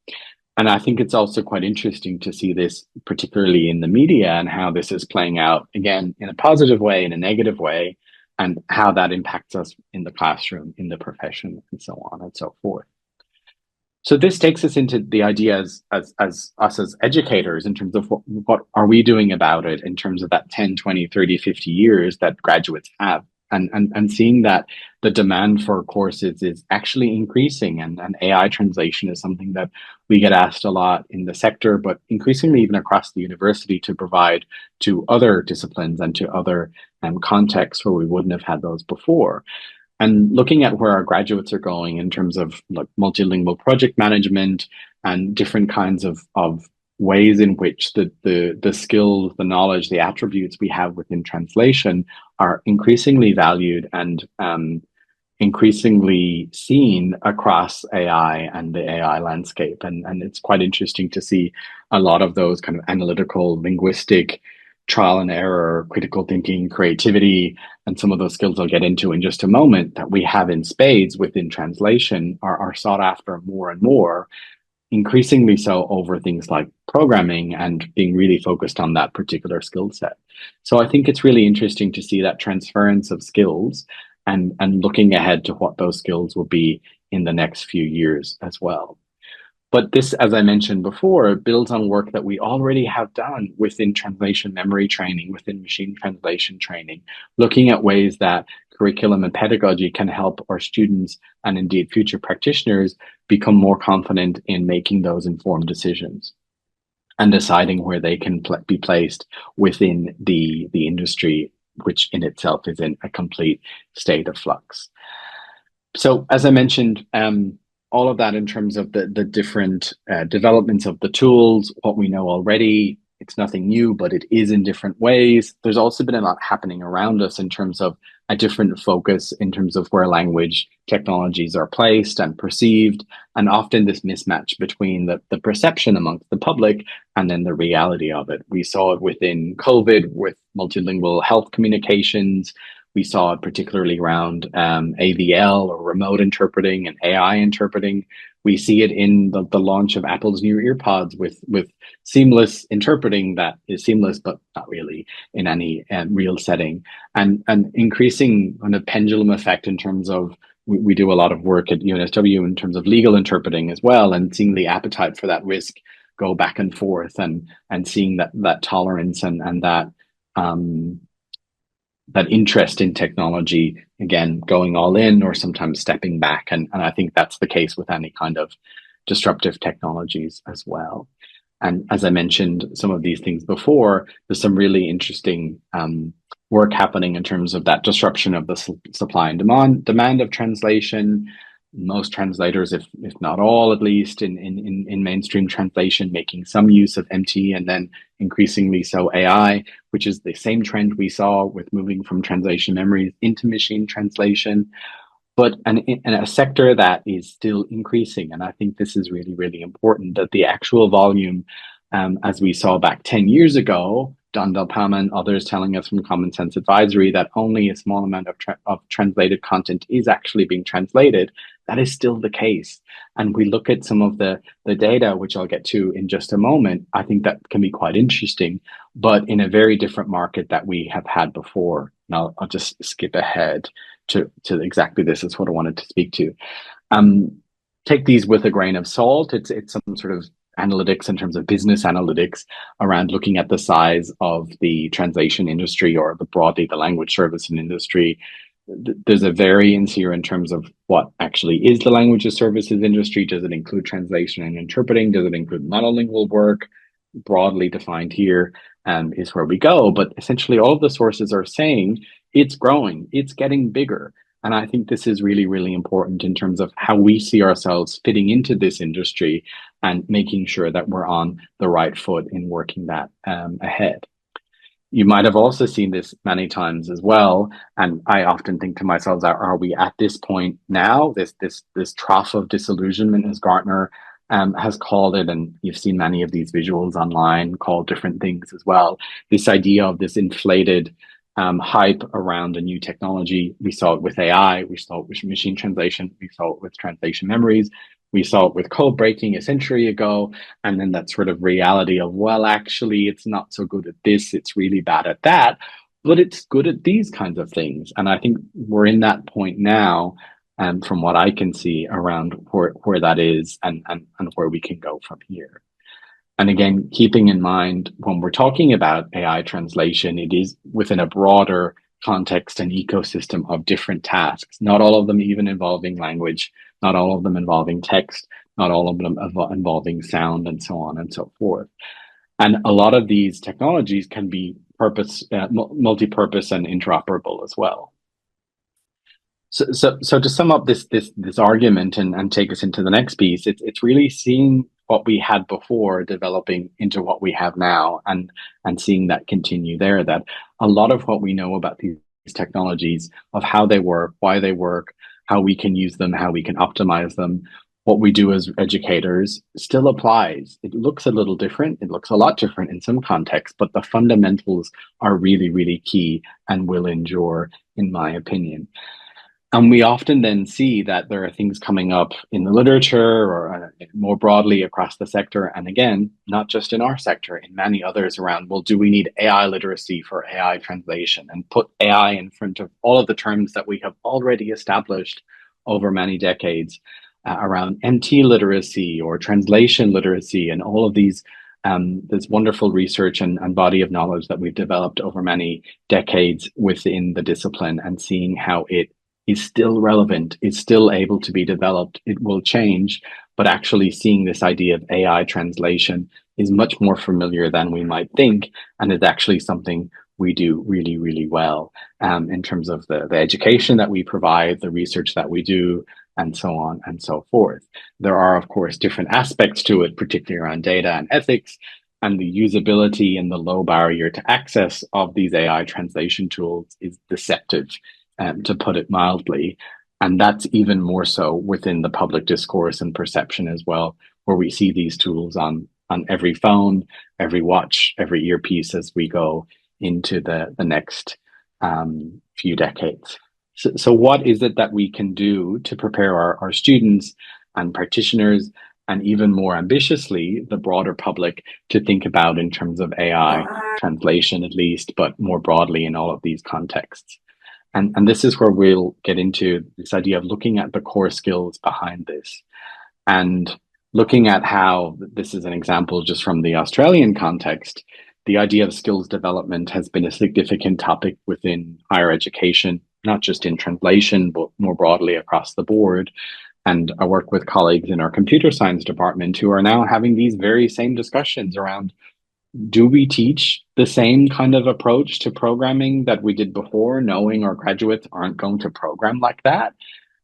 And I think it's also quite interesting to see this, particularly in the media, and how this is playing out, again, in a positive way, in a negative way, and how that impacts us in the classroom, in the profession, and so on and so forth. So this takes us into the idea as us as educators in terms of what are we doing about it in terms of that 10, 20, 30, 50 years that graduates have. And seeing that the demand for courses is actually increasing, and AI translation is something that we get asked a lot in the sector, but increasingly even across the university, to provide to other disciplines and to other contexts where we wouldn't have had those before. And looking at where our graduates are going in terms of like multilingual project management and different kinds of ways in which the skills, the knowledge, the attributes we have within translation are increasingly valued and increasingly seen across AI and the AI landscape. And it's quite interesting to see a lot of those kind of analytical, linguistic, trial and error, critical thinking, creativity, and some of those skills I'll get into in just a moment that we have in spades within translation are sought after more and more, increasingly so over things like programming and being really focused on that particular skill set. So I think it's really interesting to see that transference of skills and looking ahead to what those skills will be in the next few years as well. But this, as I mentioned before, builds on work that we already have done within translation memory training, within machine translation training, looking at ways that curriculum and pedagogy can help our students and indeed future practitioners become more confident in making those informed decisions and deciding where they can be placed within the industry, which in itself is in a complete state of flux. So, as I mentioned, all of that in terms of the different developments of the tools, what we know already, it's nothing new, but it is in different ways. There's also been a lot happening around us in terms of a different focus in terms of where language technologies are placed and perceived, and often this mismatch between the perception amongst the public and then the reality of it. We saw it within COVID with multilingual health communications. We saw it particularly around AVL or remote interpreting and AI interpreting. We see it in the launch of Apple's new EarPods with seamless interpreting that is seamless, but not really in any real setting. And an increasing kind of pendulum effect in terms of we do a lot of work at UNSW in terms of legal interpreting as well, and seeing the appetite for that risk go back and forth, and seeing that tolerance and that interest in technology, again, going all in or sometimes stepping back. And I think that's the case with any kind of disruptive technologies as well. And as I mentioned some of these things before, there's some really interesting work happening in terms of that disruption of the supply and demand of translation. Most translators, if not all, at least in mainstream translation, making some use of MT and then increasingly so AI, which is the same trend we saw with moving from translation memories into machine translation, but in a sector that is still increasing. And I think this is really, really important, that the actual volume, as we saw back 10 years ago, Don Del Palma and others telling us from Common Sense Advisory that only a small amount of translated content is actually being translated. That is still the case. And we look at some of the data, which I'll get to in just a moment. I think that can be quite interesting, but in a very different market that we have had before. Now I'll just skip ahead to exactly this is what I wanted to speak to. Take these with a grain of salt. It's some sort of analytics in terms of business analytics around looking at the size of the translation industry or broadly the language servicing industry. There's a variance here in terms of what actually is the language services industry. Does it include translation and interpreting? Does it include monolingual work? Broadly defined here is where we go. But essentially all of the sources are saying it's growing, it's getting bigger. And I think this is really, really important in terms of how we see ourselves fitting into this industry and making sure that we're on the right foot in working that ahead. You might have also seen this many times as well. And I often think to myself, are we at this point now, this trough of disillusionment, as Gartner has called it, and you've seen many of these visuals online called different things as well. This idea of this inflated hype around a new technology. We saw it with AI, we saw it with machine translation, we saw it with translation memories, we saw it with code breaking a century ago, and then that sort of reality of, well, actually, it's not so good at this, it's really bad at that, but it's good at these kinds of things. And I think we're in that point now, from what I can see around where that is and where we can go from here. And again, keeping in mind when we're talking about AI translation, it is within a broader context and ecosystem of different tasks, not all of them even involving language, not all of them involving text, not all of them involving sound, and so on and so forth. And a lot of these technologies can be multi-purpose and interoperable as well. So to sum up this argument and take us into the next piece, it's really seeing what we had before developing into what we have now, and seeing that continue there, that a lot of what we know about these technologies, of how they work, why they work, how we can use them, how we can optimize them, what we do as educators still applies. It looks a little different. It looks a lot different in some contexts, but the fundamentals are really, really key and will endure, in my opinion. And we often then see that there are things coming up in the literature or more broadly across the sector. And again, not just in our sector, in many others around, well, do we need AI literacy for AI translation and put AI in front of all of the terms that we have already established over many decades around MT literacy or translation literacy and all of these this wonderful research and body of knowledge that we've developed over many decades within the discipline and seeing how it is still relevant, is still able to be developed. It will change, but actually seeing this idea of AI translation is much more familiar than we might think, and is actually something we do really, really well in terms of the education that we provide, the research that we do, and so on and so forth. There are, of course, different aspects to it, particularly around data and ethics, and the usability and the low barrier to access of these AI translation tools is deceptive, to put it mildly. And that's even more so within the public discourse and perception as well, where we see these tools on every phone, every watch, every earpiece as we go into the next few decades. So what is it that we can do to prepare our students and practitioners, and even more ambitiously, the broader public to think about in terms of AI translation, at least, but more broadly in all of these contexts? And this is where we'll get into this idea of looking at the core skills behind this and looking at how this is an example just from the Australian context. The idea of skills development has been a significant topic within higher education, not just in translation, but more broadly across the board. And I work with colleagues in our computer science department who are now having these very same discussions around, do we teach the same kind of approach to programming that we did before, knowing our graduates aren't going to program like that?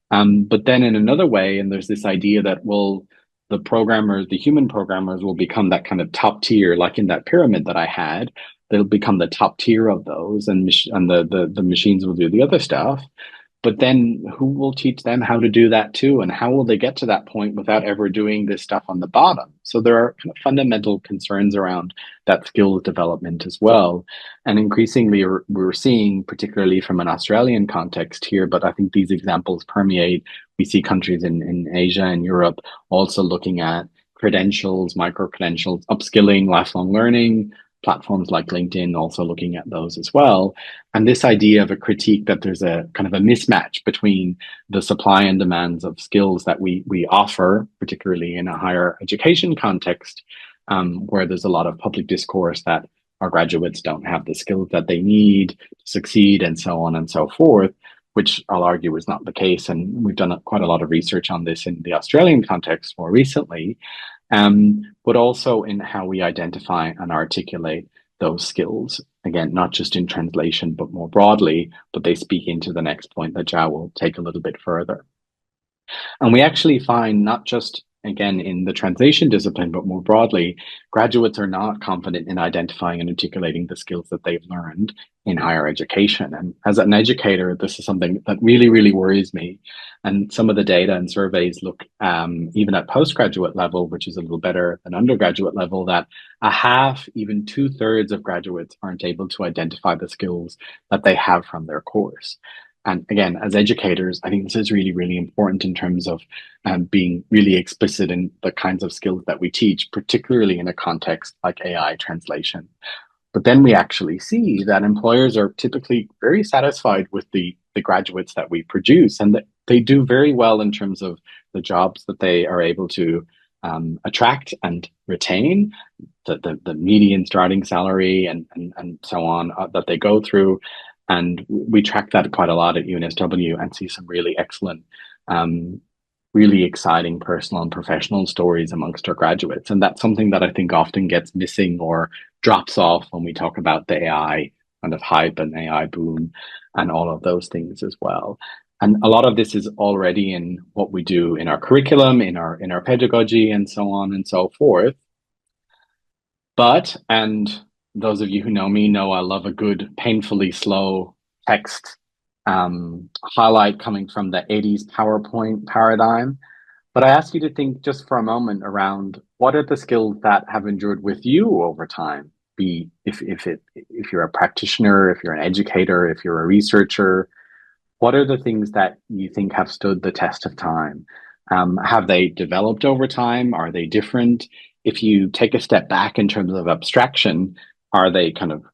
But then in another way, and there's this idea that, well, the programmers, the human programmers will become that kind of top tier, like in that pyramid that I had, they'll become the top tier of those, and the machines will do the other stuff. But then who will teach them how to do that too? And how will they get to that point without ever doing this stuff on the bottom? So there are kind of fundamental concerns around that skills development as well. And increasingly, we're seeing, particularly from an Australian context here, but I think these examples permeate. We see countries in Asia and Europe also looking at credentials, micro credentials, upskilling, lifelong learning, platforms like LinkedIn also looking at those as well. And this idea of a critique that there's a kind of a mismatch between the supply and demands of skills that we offer, particularly in a higher education context, where there's a lot of public discourse that our graduates don't have the skills that they need to succeed, and so on and so forth, which I'll argue is not the case. And we've done quite a lot of research on this in the Australian context more recently, but also in how we identify and articulate those skills. Again, not just in translation, but more broadly, but they speak into the next point that Zhao will take a little bit further. And we actually find, not just again in the translation discipline, but more broadly, graduates are not confident in identifying and articulating the skills that they've learned in higher education. And as an educator, this is something that really, really worries me. And some of the data and surveys look, even at postgraduate level, which is a little better than undergraduate level, that a half, even 2/3 of graduates aren't able to identify the skills that they have from their course. And again, as educators, I think this is really, really important in terms of being really explicit in the kinds of skills that we teach, particularly in a context like AI translation. But then we actually see that employers are typically very satisfied with the graduates that we produce, and that they do very well in terms of the jobs that they are able to attract and retain, the median starting salary and so on that they go through. And we track that quite a lot at UNSW and see some really excellent, really exciting personal and professional stories amongst our graduates. And that's something that I think often gets missing or drops off when we talk about the AI kind of hype and AI boom and all of those things as well. And a lot of this is already in what we do in our curriculum, in our pedagogy, and so on and so forth. But, and those of you who know me know I love a good, painfully slow text highlight coming from the 80s PowerPoint paradigm. But I ask you to think just for a moment around, what are the skills that have endured with you over time? If you're a practitioner, if you're an educator, if you're a researcher, What are the things that you think have stood the test of time? Have they developed over time? Are they different? If you take a step back in terms of abstraction, are they kind of,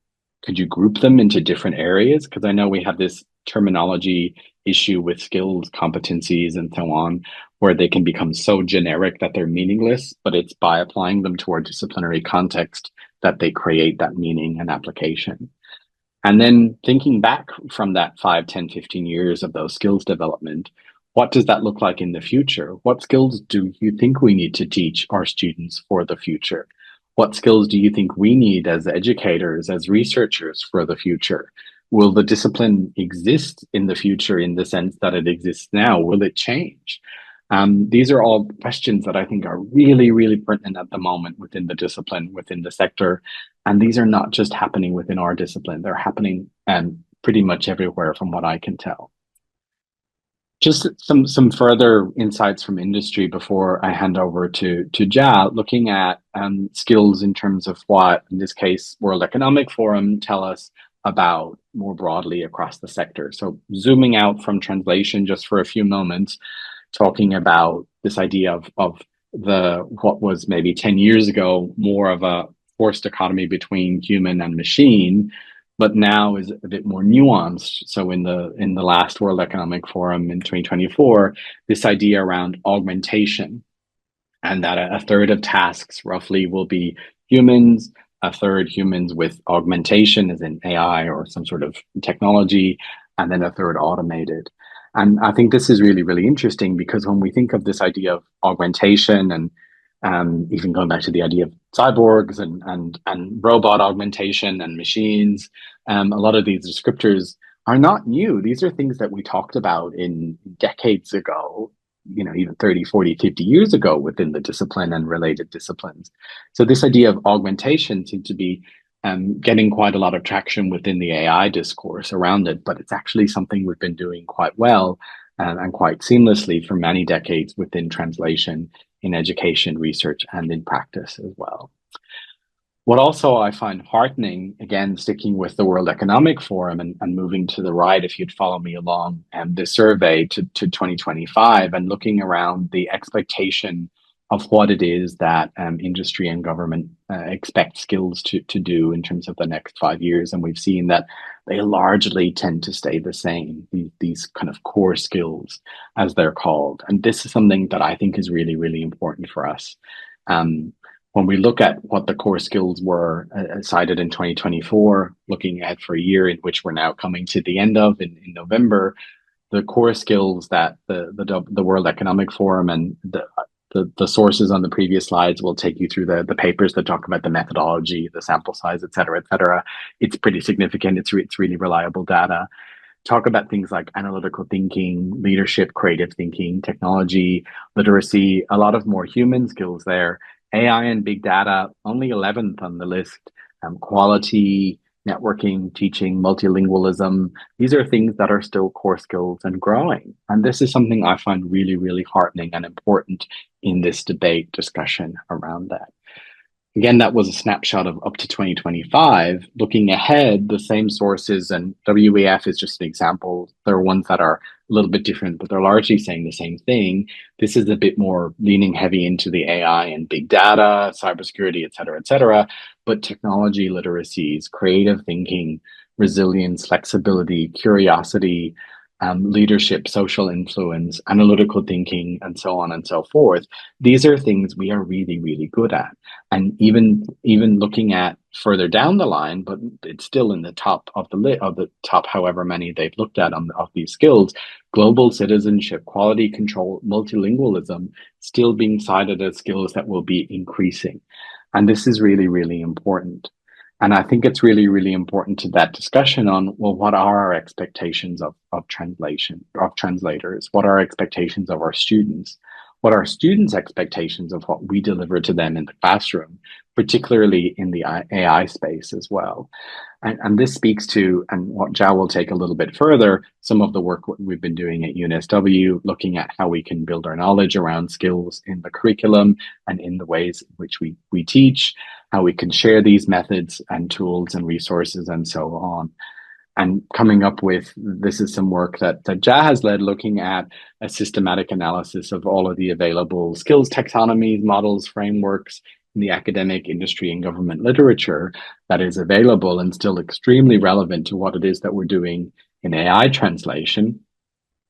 could you group them into different areas? Because I know we have this terminology issue with skills, competencies, and so on, where they can become so generic that they're meaningless, but it's by applying them to our disciplinary context that they create that meaning and application. And then thinking back from that 5, 10, 15 years of those skills development, what does that look like in the future? What skills do you think we need to teach our students for the future? What skills do you think we need as educators, as researchers for the future? Will the discipline exist in the future in the sense that it exists now? Will it change? These are all questions that I think are really, really pertinent at the moment within the discipline, within the sector. And these are not just happening within our discipline, they're happening pretty much everywhere from what I can tell. Just some further insights from industry before I hand over to Jia, looking at skills in terms of what, in this case, World Economic Forum tell us about more broadly across the sector. So zooming out from translation just for a few moments, talking about this idea of the what was maybe 10 years ago more of a forced dichotomy between human and machine, but now is a bit more nuanced. So in the last World Economic Forum in 2024, this idea around augmentation, and that a third of tasks roughly will be humans, a third humans with augmentation, as in AI or some sort of technology, and then a third automated. And I think this is really, really interesting because when we think of this idea of augmentation and even going back to the idea of cyborgs and robot augmentation and machines, a lot of these descriptors are not new. These are things that we talked about in decades ago, even 30, 40, 50 years ago within the discipline and related disciplines. So this idea of augmentation seems to be getting quite a lot of traction within the AI discourse around it, but it's actually something we've been doing quite well and quite seamlessly for many decades within translation, in education, research, and in practice as well. What also I find heartening, again, sticking with the World Economic Forum and moving to the right, if you'd follow me along, the survey to 2025 and looking around the expectation of what it is that industry and government expect skills to do in terms of the next 5 years. And we've seen that they largely tend to stay the same, these kind of core skills, as they're called. And this is something that I think is really, really important for us. When we look at what the core skills were cited in 2024, looking at for a year in which we're now coming to the end of in November, the core skills that the World Economic Forum and the sources on the previous slides will take you through the papers that talk about the methodology, the sample size, et cetera, et cetera. It's pretty significant. It's really reliable data. Talk about things like analytical thinking, leadership, creative thinking, technology, literacy, a lot of more human skills there. AI and big data, only 11th on the list. Quality, networking, teaching, multilingualism. These are things that are still core skills and growing. And this is something I find really, really heartening and important in this debate discussion around that. Again, that was a snapshot of up to 2025. Looking ahead, the same sources, and WEF is just an example. There are ones that are a little bit different, but they're largely saying the same thing. This is a bit more leaning heavy into the AI and big data, cybersecurity, et cetera, but technology literacies, creative thinking, resilience, flexibility, curiosity, leadership, social influence, analytical thinking, and so on and so forth. These are things we are really, really good at. And even looking at further down the line, but it's still in the top of the top, however many they've looked at of these skills, global citizenship, quality control, multilingualism, still being cited as skills that will be increasing. And this is really, really important. And I think it's really, really important to that discussion on, well, what are our expectations of translation, of translators? What are our expectations of our students? What are students' expectations of what we deliver to them in the classroom, particularly in the AI space as well? And this speaks to, and what Zhao will take a little bit further, some of the work we've been doing at UNSW, looking at how we can build our knowledge around skills in the curriculum and in the ways in which we teach, how we can share these methods and tools and resources and so on. and coming up with this is some work that Jia has led, looking at a systematic analysis of all of the available skills taxonomies, models, frameworks in the academic, industry, and government literature that is available and still extremely relevant to what it is that we're doing in AI translation.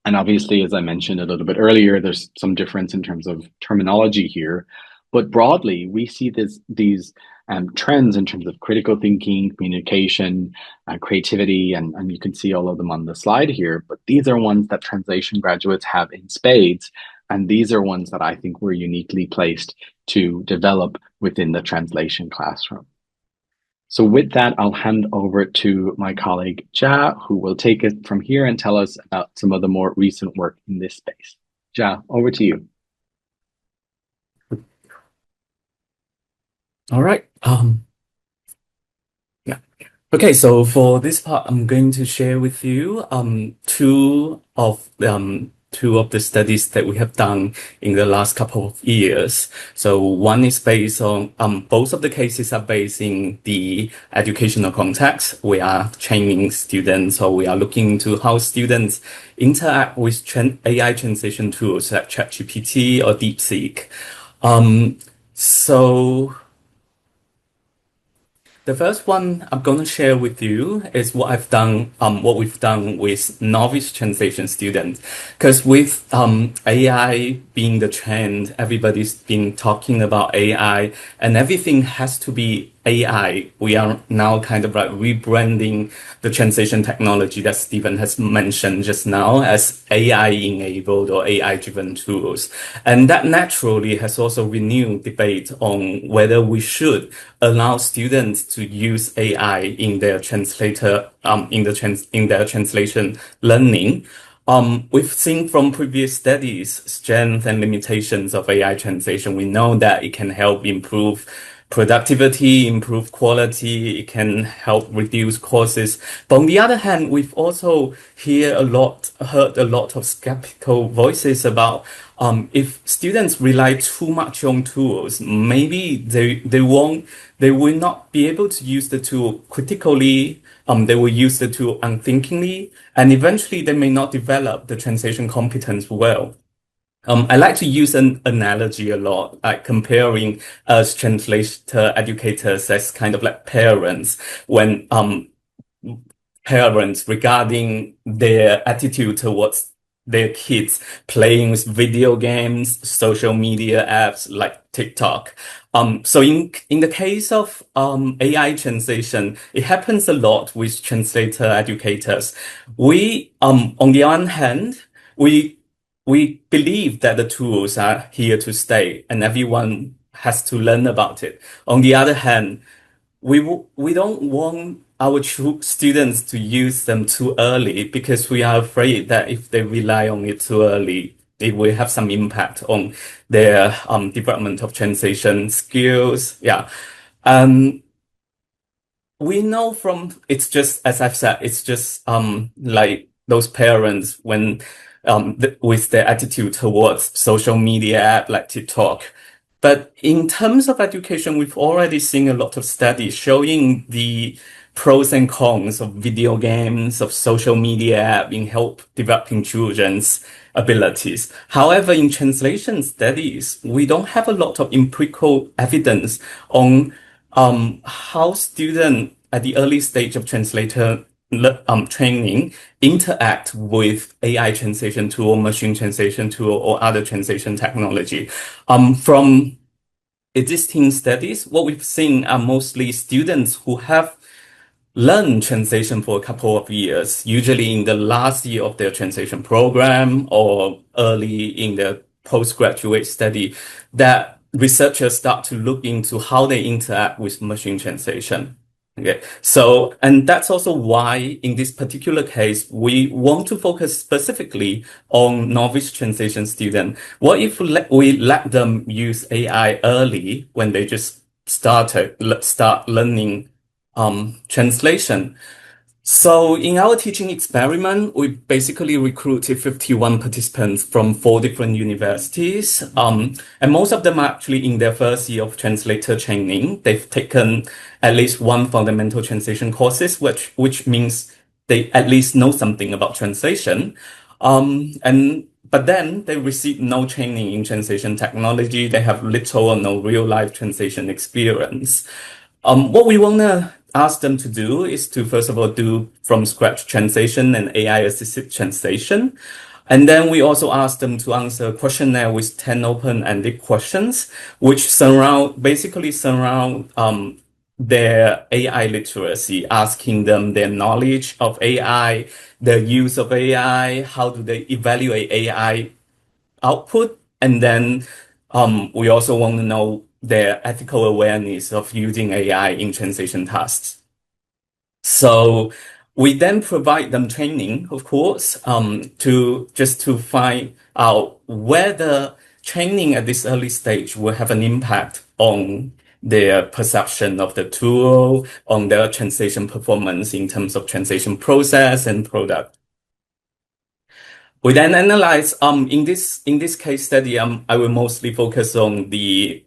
And obviously, as I mentioned a little bit earlier, there's some difference in terms of terminology here. But broadly, we see these trends in terms of critical thinking, communication, creativity, and you can see all of them on the slide here. But these are ones that translation graduates have in spades. And these are ones that I think we're uniquely placed to develop within the translation classroom. So with that, I'll hand over to my colleague Jia, who will take it from here and tell us about some of the more recent work in this space. Jia, over to you. All right. Yeah. Okay, so for this part, I'm going to share with you two of the studies that we have done in the last couple of years. So one is based on both of the cases are based in the educational context. We are training students, or we are looking into how students interact with AI translation tools like ChatGPT or DeepSeek. So the first one I'm going to share with you is what we've done with novice translation students. Because with AI being the trend, everybody's been talking about AI, and everything has to be AI. We are now kind of like rebranding the translation technology that Stephen has mentioned just now as AI-enabled or AI-driven tools. And that naturally has also renewed debate on whether we should allow students to use AI in their in their translation learning. We've seen from previous studies strengths and limitations of AI translation. We know that it can help improve productivity, improve quality, it can help reduce courses. But on the other hand, we've also heard a lot of skeptical voices about if students rely too much on tools, maybe they will not be able to use the tool critically. They will use the tool unthinkingly, and eventually they may not develop the translation competence well. I like to use an analogy a lot, like comparing us translator educators as kind of like parents when parents regarding their attitude towards their kids playing with video games, social media apps like TikTok. So in the case of AI translation, it happens a lot with translator educators. We on the one hand, we believe that the tools are here to stay and everyone has to learn about it. On the other hand, we don't want our students to use them too early because we are afraid that if they rely on it too early, it will have some impact on their development of translation skills. Yeah. We know from it's just as I've said, it's just like those parents when with their attitude towards social media app like TikTok. But in terms of education, we've already seen a lot of studies showing the pros and cons of video games, of social media app in help developing children's abilities. However, in translation studies, we don't have a lot of empirical evidence on how students at the early stage of translator training interact with AI translation tool, machine translation tool, or other translation technology. From existing studies, what we've seen are mostly students who have learned translation for a couple of years, usually in the last year of their translation program or early in their postgraduate study, that researchers start to look into how they interact with machine translation. Okay, so, and that's also why in this particular case, we want to focus specifically on novice translation students. What if we let them use AI early when they just start learning translation? So in our teaching experiment, we basically recruited 51 participants from 4 different universities. And most of them are actually in their first year of translator training. They've taken at least one fundamental translation courses, which means they at least know something about translation. But then they receive no training in translation technology. They have little or no real life translation experience. What we want to ask them to do is to first of all do from scratch translation and AI assisted translation. And then we also ask them to answer a questionnaire with 10 open-ended questions, which basically surround their AI literacy, asking them their knowledge of AI, their use of AI, how do they evaluate AI output, and then we also want to know their ethical awareness of using AI in translation tasks. So we then provide them training, of course, to find out whether training at this early stage will have an impact on their perception of the tool, on their translation performance in terms of translation process and product. We then analyze in this case study, I will mostly focus on the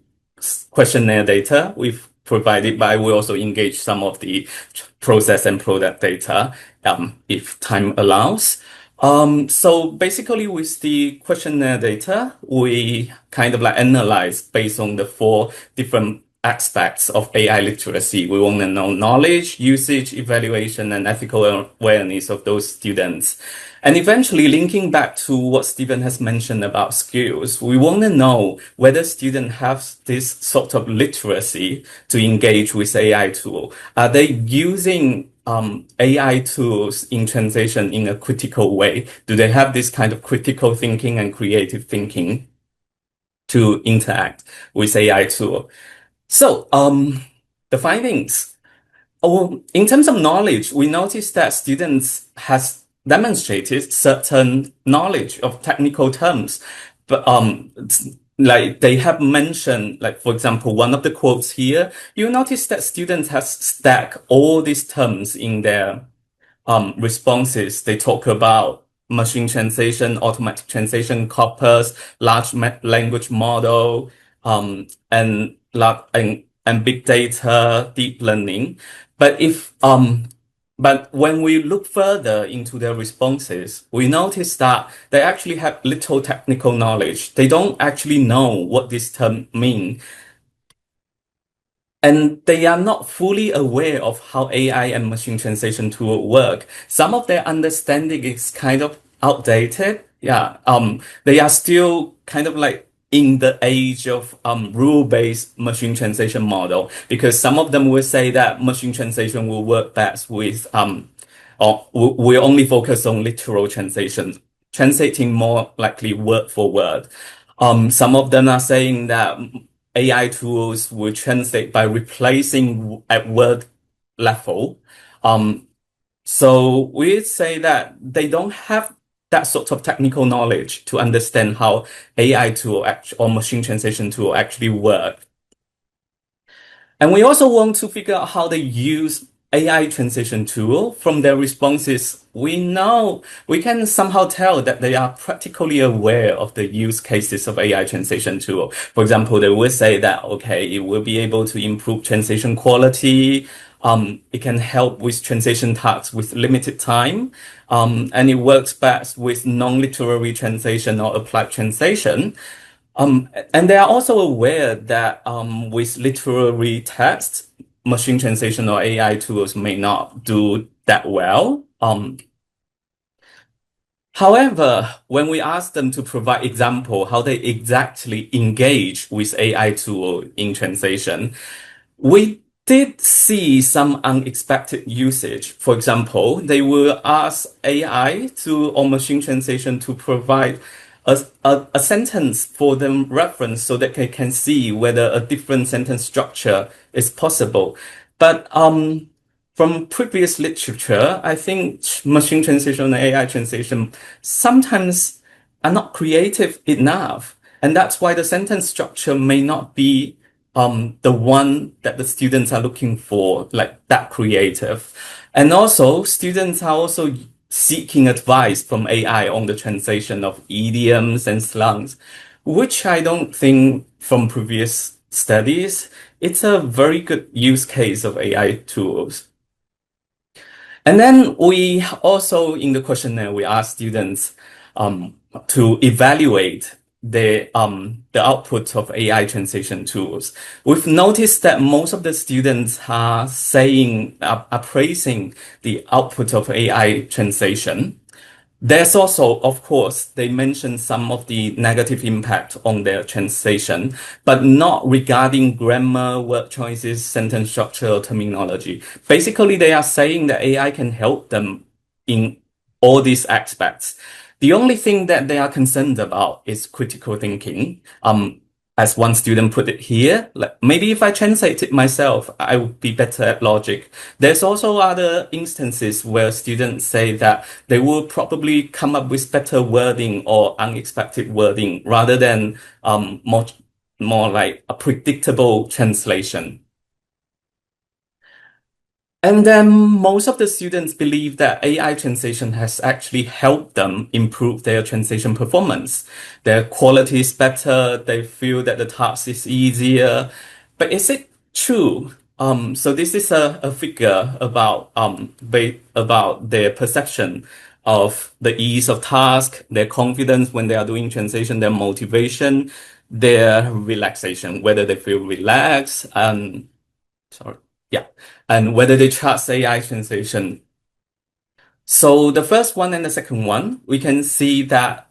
questionnaire data we've provided, but I will also engage some of the process and product data if time allows. So basically with the questionnaire data, we kind of like analyze based on the 4 different aspects of AI literacy. We want to know knowledge, usage, evaluation, and ethical awareness of those students. And eventually linking back to what Stephen has mentioned about skills, we want to know whether students have this sort of literacy to engage with AI tool. Are they using AI tools in translation in a critical way? Do they have this kind of critical thinking and creative thinking to interact with AI tool? So the findings. In terms of knowledge, we noticed that students has demonstrated certain knowledge of technical terms, but like they have mentioned, like for example, one of the quotes here, you notice that students have stacked all these terms in their responses. They talk about machine translation, automatic translation corpus, large language model, and big data, deep learning. But when we look further into their responses, we notice that they actually have little technical knowledge. They don't actually know what this term means. And they are not fully aware of how AI and machine translation tool work. Some of their understanding is kind of outdated. Yeah. They are still kind of like in the age of rule-based machine translation model, because some of them will say that machine translation will work best with or we only focus on literal translation, translating more likely word for word. Some of them are saying that AI tools will translate by replacing at word level. So we say that they don't have that sort of technical knowledge to understand how AI tool or machine translation tool actually work. And we also want to figure out how they use AI translation tool. From their responses, we can somehow tell that they are practically aware of the use cases of AI translation tool. For example, they will say that, okay, it will be able to improve translation quality. It can help with translation tasks with limited time. And it works best with non-literary translation or applied translation. And they are also aware that with literary text, machine translation or AI tools may not do that well. However, when we ask them to provide example how they exactly engage with AI tool in translation, we did see some unexpected usage. For example, they will ask AI or machine translation to provide a sentence for them reference so that they can see whether a different sentence structure is possible. But from previous literature, I think machine translation and AI translation sometimes are not creative enough. And that's why the sentence structure may not be the one that the students are looking for, like that creative. And also, students are also seeking advice from AI on the translation of idioms and slangs, which I don't think from previous studies, it's a very good use case of AI tools. And then we also, in the questionnaire, we asked students to evaluate the output of AI translation tools. We've noticed that most of the students are praising the output of AI translation. There's also, of course, they mentioned some of the negative impact on their translation, but not regarding grammar, word choices, sentence structure, or terminology. Basically, they are saying that AI can help them in all these aspects. The only thing that they are concerned about is critical thinking. As one student put it here, like maybe if I translate it myself, I would be better at logic. There's also other instances where students say that they will probably come up with better wording or unexpected wording rather than more like a predictable translation. And then most of the students believe that AI translation has actually helped them improve their translation performance. Their quality is better. They feel that the task is easier. But is it true? So this is a figure about their perception of the ease of task, their confidence when they are doing translation, their motivation, their relaxation, whether they feel relaxed and sorry. Yeah, and whether they trust AI translation. So the first one and the second one, we can see that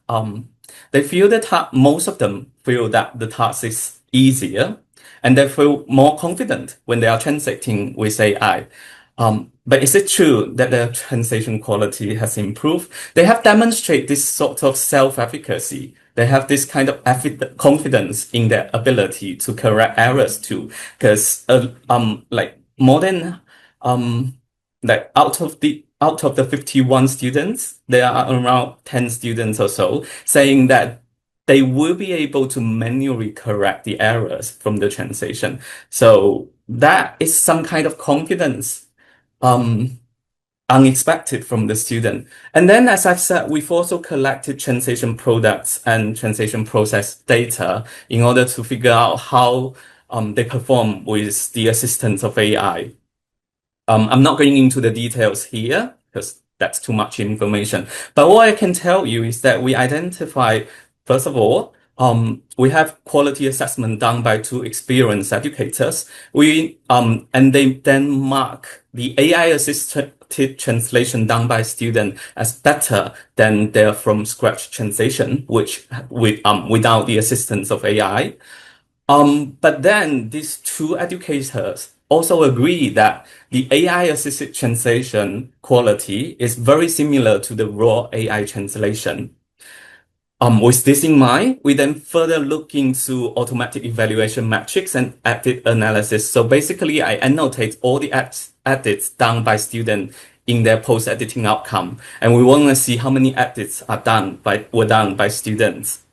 they feel most of them feel that the task is easier, and they feel more confident when they are translating with AI. But is it true that their translation quality has improved? They have demonstrated this sort of self-efficacy. They have this kind of confidence in their ability to correct errors too, because like more than like out of the 51 students, there are around 10 students or so saying that they will be able to manually correct the errors from the translation. So that is some kind of confidence unexpected from the student. And then, as I've said, we've also collected translation products and translation process data in order to figure out how they perform with the assistance of AI. I'm not going into the details here because that's too much information. But what I can tell you is that we identify, first of all, we have quality assessment done by two experienced educators. And they then mark the AI assisted translation done by student as better than their from scratch translation, without the assistance of AI. But then these two educators also agree that the AI-assisted translation quality is very similar to the raw AI translation. With this in mind, we then further look into automatic evaluation metrics and edit analysis. So basically, I annotate all the edits done by students in their post-editing outcome, and we want to see how many edits were done by students.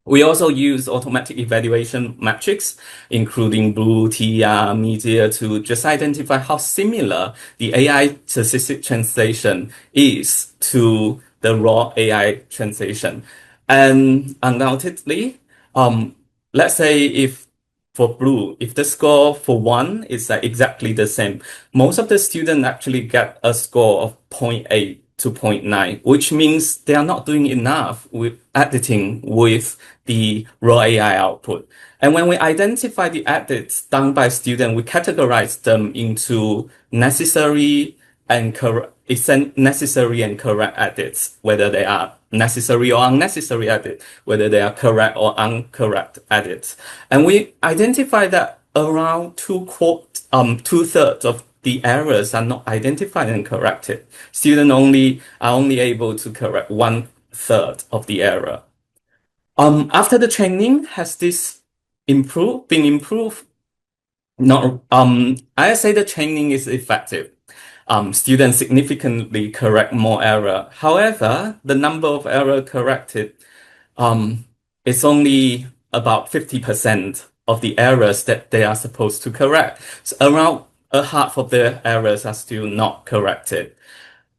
We also use automatic evaluation metrics, including Blue, TR, Media, to just identify how similar the AI-assisted translation is to the raw AI translation. And undoubtedly, let's say if for Blue, if the score for 1 is exactly the same, most of the students actually get a score of 0.8 to 0.9, which means they are not doing enough with editing with the raw AI output. And when we identify the edits done by students, we categorize them into necessary and correct edits, whether they are necessary or unnecessary edits, whether they are correct or incorrect edits. And we identify that around two-thirds of the errors are not identified and corrected. Students are only able to correct 1/3 of the error. After the training, has this been improved? No. I say the training is effective. Students significantly correct more error. However, the number of error corrected is only about 50% of the errors that they are supposed to correct. So around a half of the errors are still not corrected.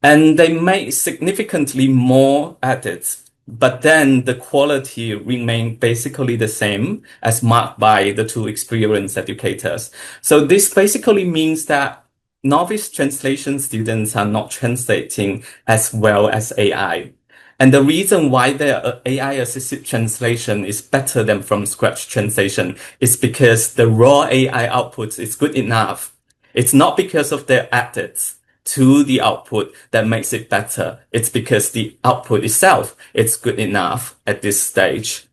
And they make significantly more edits, but then the quality remained basically the same as marked by the two experienced educators. So this basically means that novice translation students are not translating as well as AI. And the reason why their AI-assisted translation is better than from scratch translation is because the raw AI output is good enough. It's not because of their edits to the output that makes it better. It's because the output itself is good enough at this stage.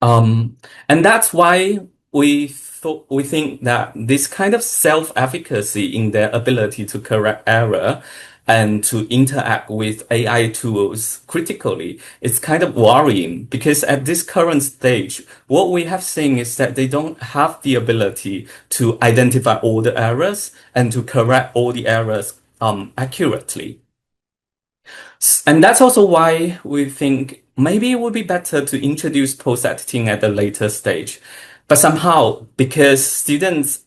And that's why we think that this kind of self-efficacy in their ability to correct error and to interact with AI tools critically is kind of worrying, because at this current stage, what we have seen is that they don't have the ability to identify all the errors and to correct all the errors accurately. And that's also why we think maybe it would be better to introduce post-editing at a later stage. But somehow, because students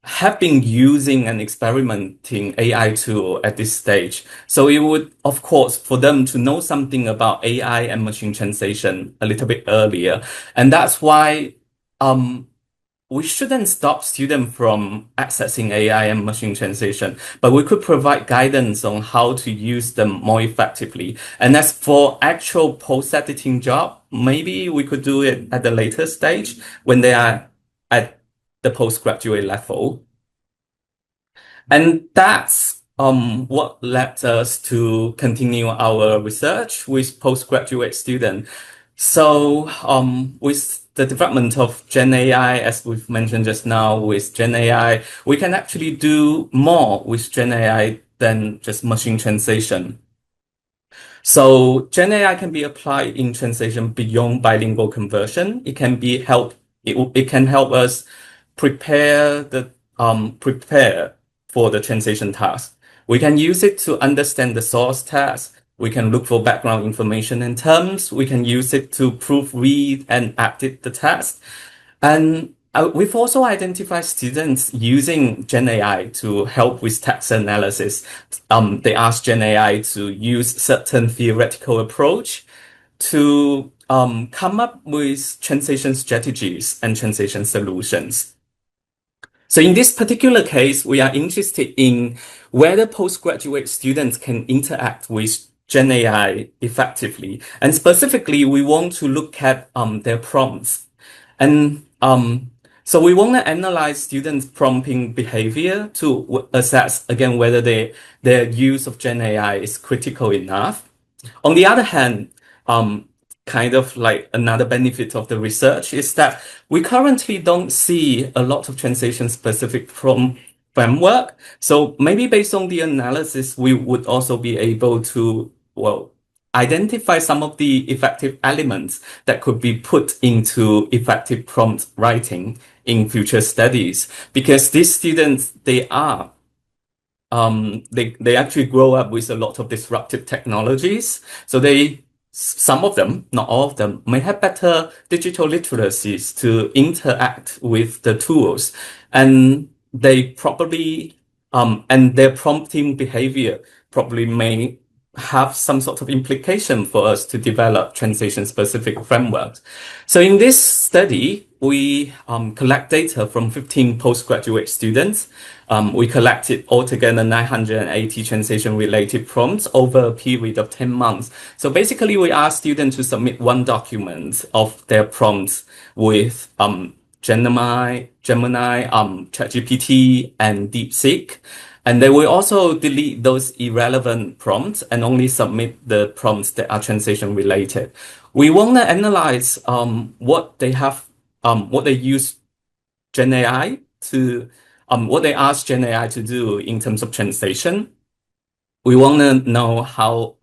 have been using and experimenting AI tool at this stage, so it would, of course, for them to know something about AI and machine translation a little bit earlier. And that's why we shouldn't stop students from accessing AI and machine translation, but we could provide guidance on how to use them more effectively. And as for actual post-editing job, maybe we could do it at the later stage when they are at the postgraduate level. And that's what led us to continue our research with postgraduate students. So with the development of Gen AI, as we've mentioned just now, with Gen AI, we can actually do more with Gen AI than just machine translation. So Gen AI can be applied in translation beyond bilingual conversion. It can help us prepare for the translation task. We can use it to understand the source text. We can look for background information and terms. We can use it to proofread and edit the text. And we've also identified students using Gen AI to help with text analysis. They ask Gen AI to use certain theoretical approach to come up with translation strategies and translation solutions. So in this particular case, we are interested in whether postgraduate students can interact with Gen AI effectively. And specifically, we want to look at their prompts. And so we want to analyze students' prompting behavior to assess, again, whether their use of Gen AI is critical enough. On the other hand, kind of like another benefit of the research is that we currently don't see a lot of translation-specific prompt framework. So maybe based on the analysis, we would also be able to, identify some of the effective elements that could be put into effective prompt writing in future studies. Because these students, they actually grow up with a lot of disruptive technologies. So some of them, not all of them, may have better digital literacies to interact with the tools. And they probably, and their prompting behavior probably may have some sort of implication for us to develop translation-specific frameworks. So in this study, we collect data from 15 postgraduate students. We collected altogether 980 translation-related prompts over a period of 10 months. So basically, we asked students to submit one document of their prompts with Gemini, ChatGPT, and DeepSeek. And they will also delete those irrelevant prompts and only submit the prompts that are translation related. We want to analyze what they use Gen AI to, what they ask Gen AI to do in terms of translation. We want to know how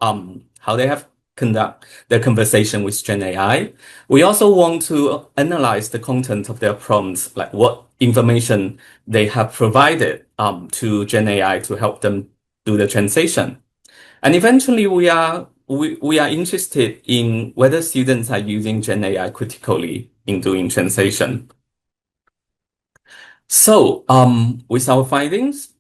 they have conduct their conversation with Gen AI. We also want to analyze the content of their prompts, like what information they have provided to Gen AI to help them do the translation. And eventually, we are interested in whether students are using Gen AI critically in doing translation. So, with our findings,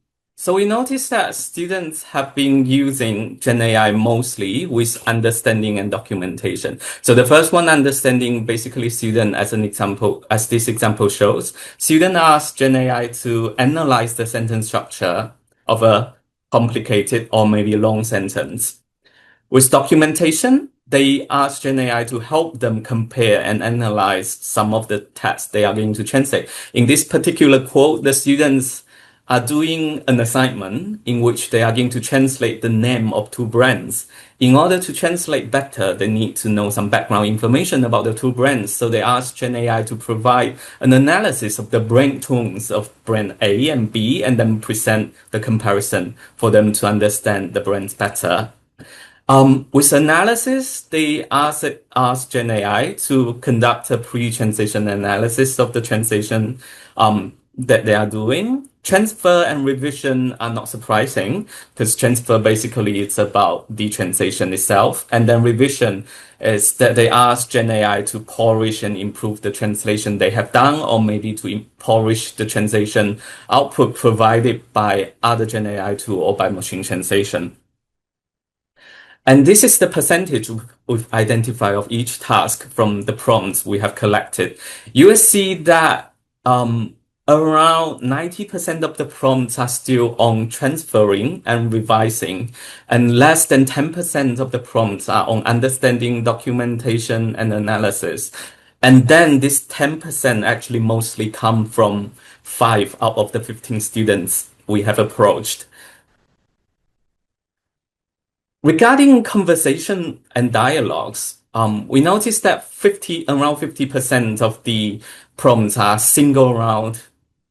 So we noticed that students have been using Gen AI mostly with understanding and documentation. So the first one, understanding, basically student, as an example, as this example shows, student asked Gen AI to analyze the sentence structure of a complicated or maybe long sentence. With documentation, they ask Gen AI to help them compare and analyze some of the text they are going to translate. In this particular quote, the students are doing an assignment in which they are going to translate the name of two brands. In order to translate better, they need to know some background information about the two brands. So they ask Gen AI to provide an analysis of the brand tones of brand A and B, and then present the comparison for them to understand the brands better. With analysis, they ask Gen AI to conduct a pre-translation analysis of the translation that they are doing. Transfer and revision are not surprising, because transfer basically it's about the translation itself. And then revision is that they ask Gen AI to polish and improve the translation they have done, or maybe to polish the translation output provided by other Gen AI tool or by machine translation. And this is the percentage we've identified of each task from the prompts we have collected. You will see that around 90% of the prompts are still on transferring and revising, and less than 10% of the prompts are on understanding, documentation, and analysis. And then this 10% actually mostly come from 5 out of the 15 students we have approached. Regarding conversation and dialogues, we noticed that around 50% of the prompts are single round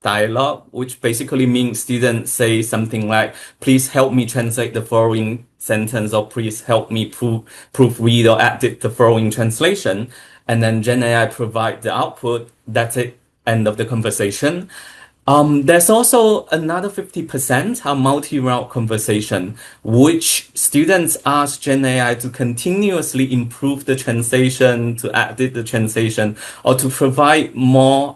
dialogue, which basically means students say something like, please help me translate the following sentence, or please help me proofread or edit the following translation. And then Gen AI provide the output. That's it, end of the conversation. There's also another 50% are multi-round conversation, which students ask Gen AI to continuously improve the translation, to edit the translation, or to provide more,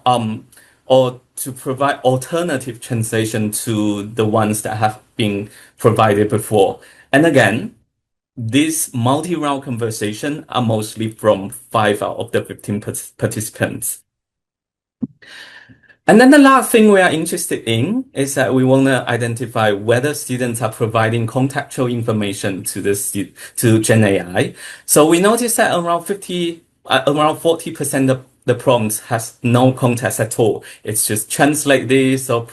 or to provide alternative translation to the ones that have been provided before. And again, these multi-round conversation are mostly from 5 out of the 15 participants. And then the last thing we are interested in is that we want to identify whether students are providing contextual information to Gen AI. So we noticed that around 40% of the prompts has no context at all. It's just translate this or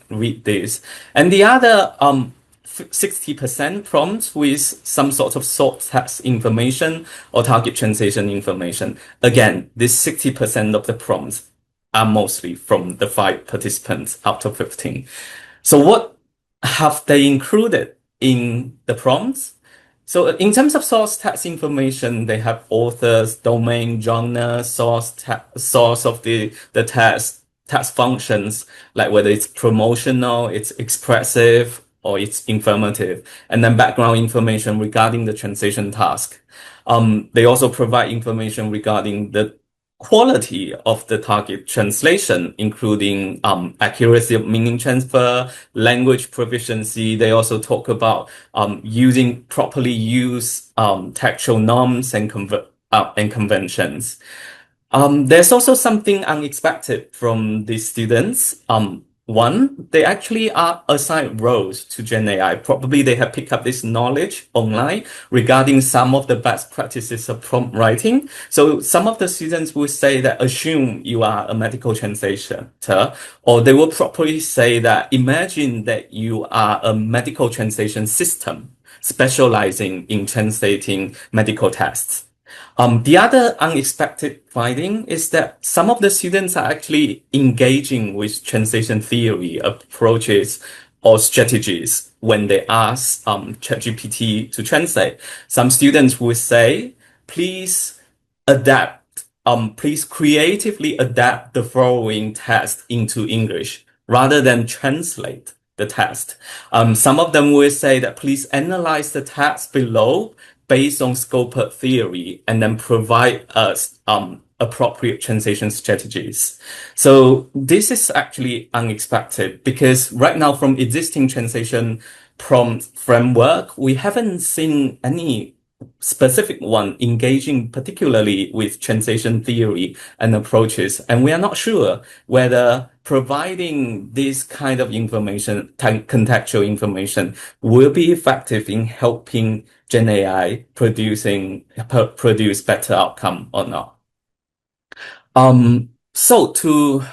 read this. And the other 60% prompts with some sort of short text information or target translation information. Again, this 60% of the prompts are mostly from the 5 participants out of 15. So what have they included in the prompts? So in terms of source text information, they have authors, domain, genre, source of the text functions, like whether it's promotional, it's expressive, or it's informative, and then background information regarding the translation task. They also provide information regarding the quality of the target translation, including accuracy of meaning transfer, language proficiency. They also talk about properly use textual norms and conventions. There's also something unexpected from these students. One, they actually are assigned roles to Gen AI. Probably they have picked up this knowledge online regarding some of the best practices of prompt writing. So some of the students will say that assume you are a medical translator, or they will probably say that imagine that you are a medical translation system specializing in translating medical texts. The other unexpected finding is that some of the students are actually engaging with translation theory approaches or strategies when they ask ChatGPT to translate. Some students will say, please please creatively adapt the following text into English rather than translate the text. Some of them will say that please analyze the text below based on scoped theory, and then provide us appropriate translation strategies. So this is actually unexpected because right now from existing translation prompt framework, we haven't seen any specific one engaging particularly with translation theory and approaches. And we are not sure whether providing this kind of information, contextual information, will be effective in helping Gen AI produce better outcome or not. So to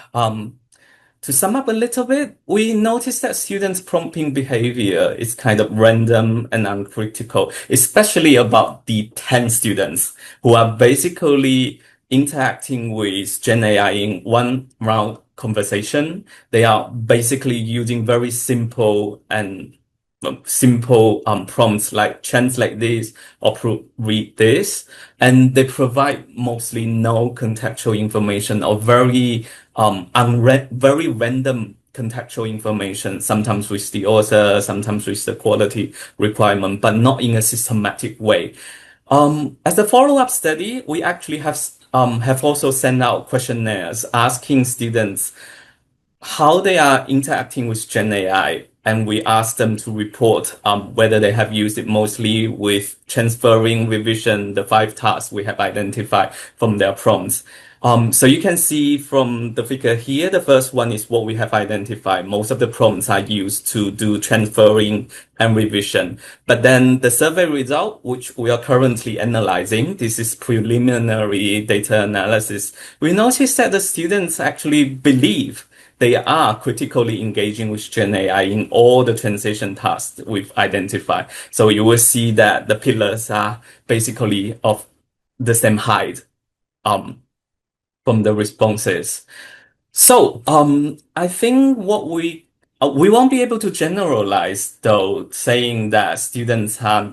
sum up a little bit, we noticed that students' prompting behavior is kind of random and uncritical, especially about the 10 students who are basically interacting with Gen AI in one round conversation. They are basically using very simple prompts like translate this or read this, and they provide mostly no contextual information or very random contextual information, sometimes with the author, sometimes with the quality requirement, but not in a systematic way. As a follow-up study, we actually have also sent out questionnaires asking students how they are interacting with Gen AI, and we ask them to report whether they have used it mostly with transferring, revision, the 5 tasks we have identified from their prompts. So you can see from the figure here, the first one is what we have identified. Most of the prompts are used to do transferring and revision. But then the survey result, which we are currently analyzing, this is preliminary data analysis, we noticed that the students actually believe they are critically engaging with Gen AI in all the translation tasks we've identified. So you will see that the pillars are basically of the same height from the responses. So I think what we won't be able to generalize though, saying that students are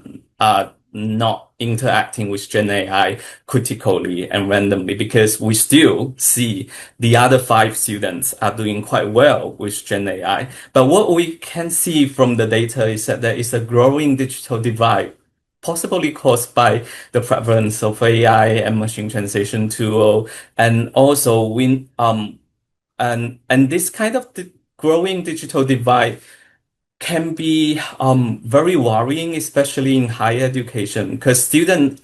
not interacting with Gen AI critically and randomly, because we still see the other 5 students are doing quite well with Gen AI. But what we can see from the data is that there is a growing digital divide, possibly caused by the prevalence of AI and machine translation tool, and also and this kind of growing digital divide can be very worrying, especially in higher education, because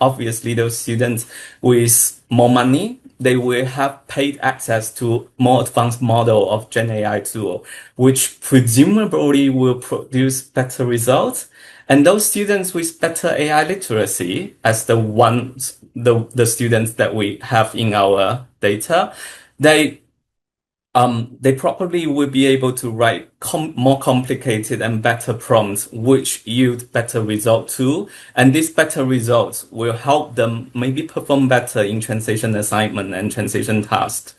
obviously those students with more money, they will have paid access to more advanced model of Gen AI tool, which presumably will produce better results. And those students with better AI literacy, as the students that we have in our data, they probably will be able to write more complicated and better prompts, which yield better results too. And these better results will help them maybe perform better in translation assignment and translation tasks.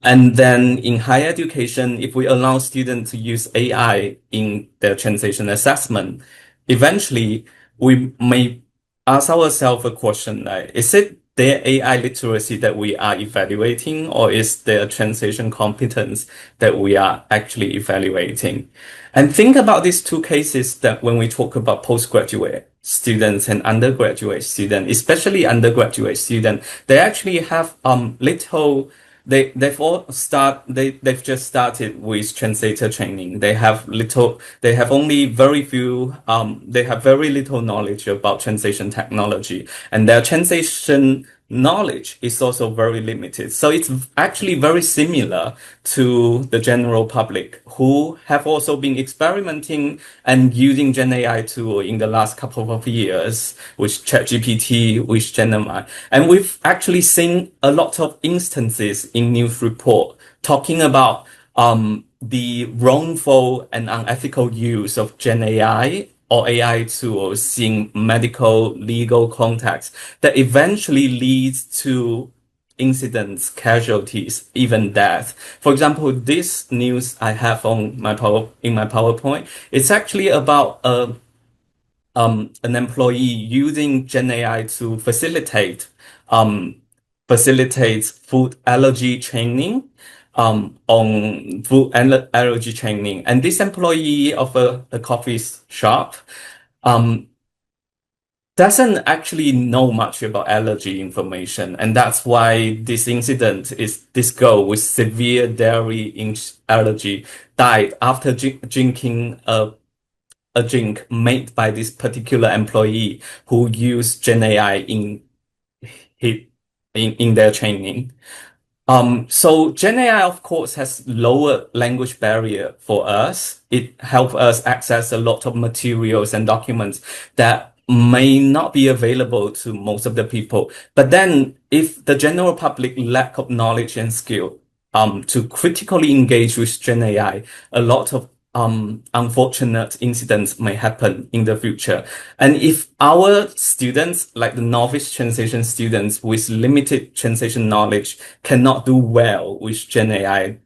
And then in higher education, if we allow students to use AI in their translation assessment, eventually we may ask ourselves a question like, is it their AI literacy that we are evaluating, or is their translation competence that we are actually evaluating? And think about these 2 cases that when we talk about postgraduate students and undergraduate students, especially undergraduate students, they actually have they've just started with translator training. They have very little knowledge about translation technology, and their translation knowledge is also very limited. So it's actually very similar to the general public who have also been experimenting and using Gen AI tool in the last couple of years with ChatGPT, with Gemini. And we've actually seen a lot of instances in news report talking about the wrongful and unethical use of Gen AI or AI tools in medical, legal context that eventually leads to incidents, casualties, even death. For example, this news I have on in my PowerPoint, it's actually about an employee using Gen AI to facilitate food allergy training on food allergy training. And this employee of a coffee shop doesn't actually know much about allergy information. And that's why this girl with severe dairy allergy died after drinking a drink made by this particular employee who used Gen AI in their training. So Gen AI, of course, has lower language barrier for us. It helps us access a lot of materials and documents that may not be available to most of the people. But then if the general public lack of knowledge and skill, to critically engage with Gen AI, a lot of unfortunate incidents may happen in the future. And if our students, like the novice translation students with limited translation knowledge, cannot do well with Gen AI,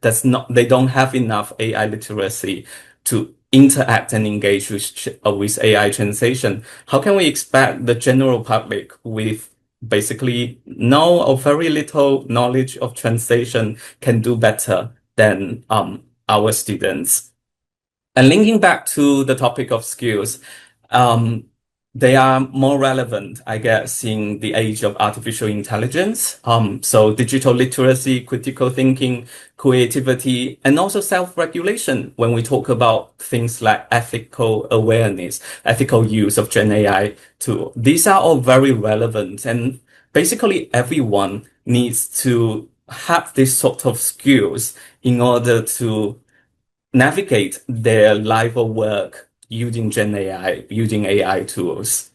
they don't have enough AI literacy to interact and engage with AI translation, how can we expect the general public with basically no or very little knowledge of translation can do better than our students? And linking back to the topic of skills, they are more relevant, I guess, in the age of artificial intelligence. So digital literacy, critical thinking, creativity, and also self-regulation when we talk about things like ethical awareness, ethical use of Gen AI tool. These are all very relevant, and basically everyone needs to have this sort of skills in order to navigate their life or work using Gen AI, using AI tools.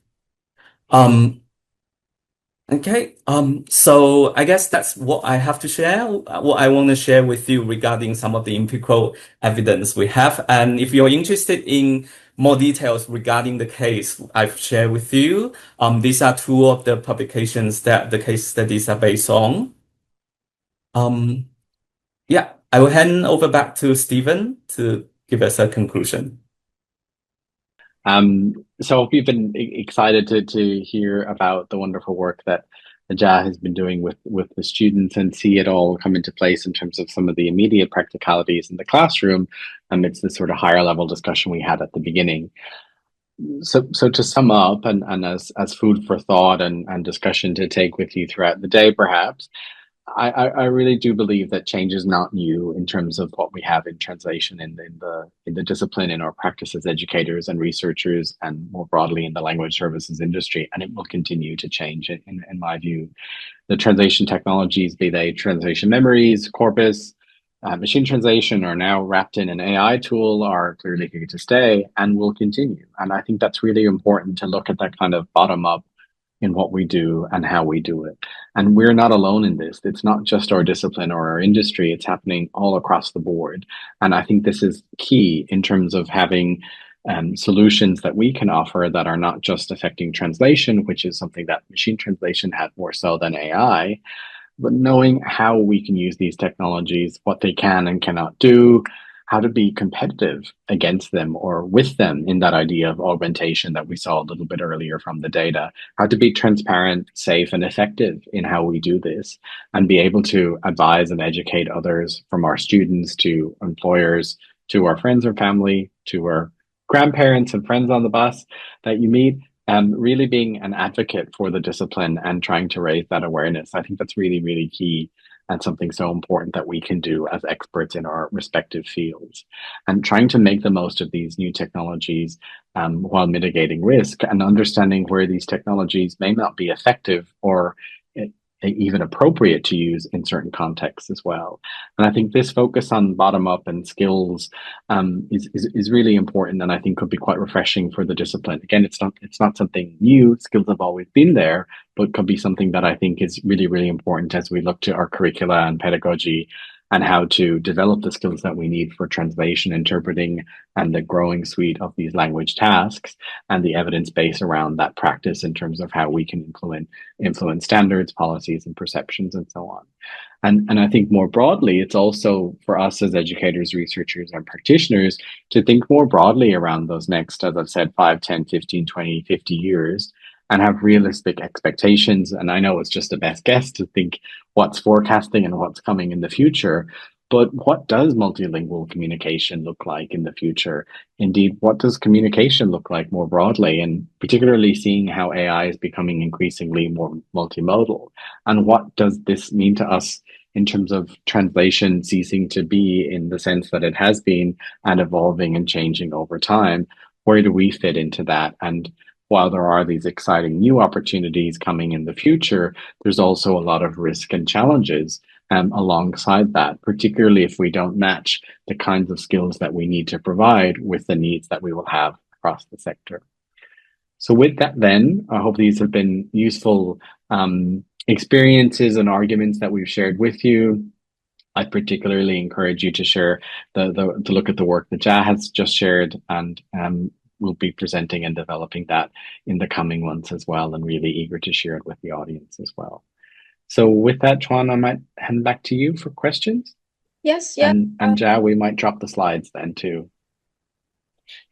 Okay, so I guess that's what I have to share, what I want to share with you regarding some of the empirical evidence we have. And if you're interested in more details regarding the case I've shared with you, these are two of the publications that the case studies are based on. Yeah, I will hand over back to Stephen to give us a conclusion. So we've been excited to hear about the wonderful work that Zhang has been doing with the students and see it all come into place in terms of some of the immediate practicalities in the classroom amidst the sort of higher level discussion we had at the beginning. So to sum up and as food for thought and discussion to take with you throughout the day, perhaps, I really do believe that change is not new in terms of what we have in translation in the discipline in our practice as educators and researchers and more broadly in the language services industry, and it will continue to change in my view. The translation technologies, be they translation memories, corpus, machine translation, are now wrapped in an AI tool, are clearly here to stay and will continue. And I think that's really important to look at that kind of bottom up in what we do and how we do it. And we're not alone in this. It's not just our discipline or our industry, it's happening all across the board. And I think this is key in terms of having solutions that we can offer that are not just affecting translation, which is something that machine translation had more so than AI, but knowing how we can use these technologies, what they can and cannot do, how to be competitive against them or with them in that idea of augmentation that we saw a little bit earlier from the data, how to be transparent, safe, and effective in how we do this, and be able to advise and educate others, from our students to employers, to our friends or family, to our grandparents and friends on the bus that you meet, really being an advocate for the discipline and trying to raise that awareness. I think that's really, really key and something so important that we can do as experts in our respective fields, and trying to make the most of these new technologies while mitigating risk and understanding where these technologies may not be effective or even appropriate to use in certain contexts as well. And I think this focus on bottom up and skills is really important, and I think could be quite refreshing for the discipline. Again, it's not something new. Skills have always been there, but could be something that I think is really, really important as we look to our curricula and pedagogy and how to develop the skills that we need for translation, interpreting, and the growing suite of these language tasks, and the evidence base around that practice in terms of how we can influence standards, policies, and perceptions, and so on. And I think more broadly, it's also for us as educators, researchers, and practitioners to think more broadly around those next, as I've said, 5, 10, 15, 20, 50 years, and have realistic expectations. And I know it's just a best guess to think what's forecasting and what's coming in the future, But what does multilingual communication look like in the future? Indeed, what does communication look like more broadly, and particularly seeing how AI is becoming increasingly more multimodal? And what does this mean to us in terms of translation ceasing to be in the sense that it has been and evolving and changing over time? Where do we fit into that? And while there are these exciting new opportunities coming in the future, there's also a lot of risk and challenges alongside that, particularly if we don't match the kinds of skills that we need to provide with the needs that we will have across the sector. So with that, then, I hope these have been useful experiences and arguments that we've shared with you. I particularly encourage you to share to look at the work that Jia has just shared, and we'll be presenting and developing that in the coming months as well, and really eager to share it with the audience as well. So with that, Chuan, I might hand back to you for questions. Yes, yeah. And Jia, we might drop the slides then too.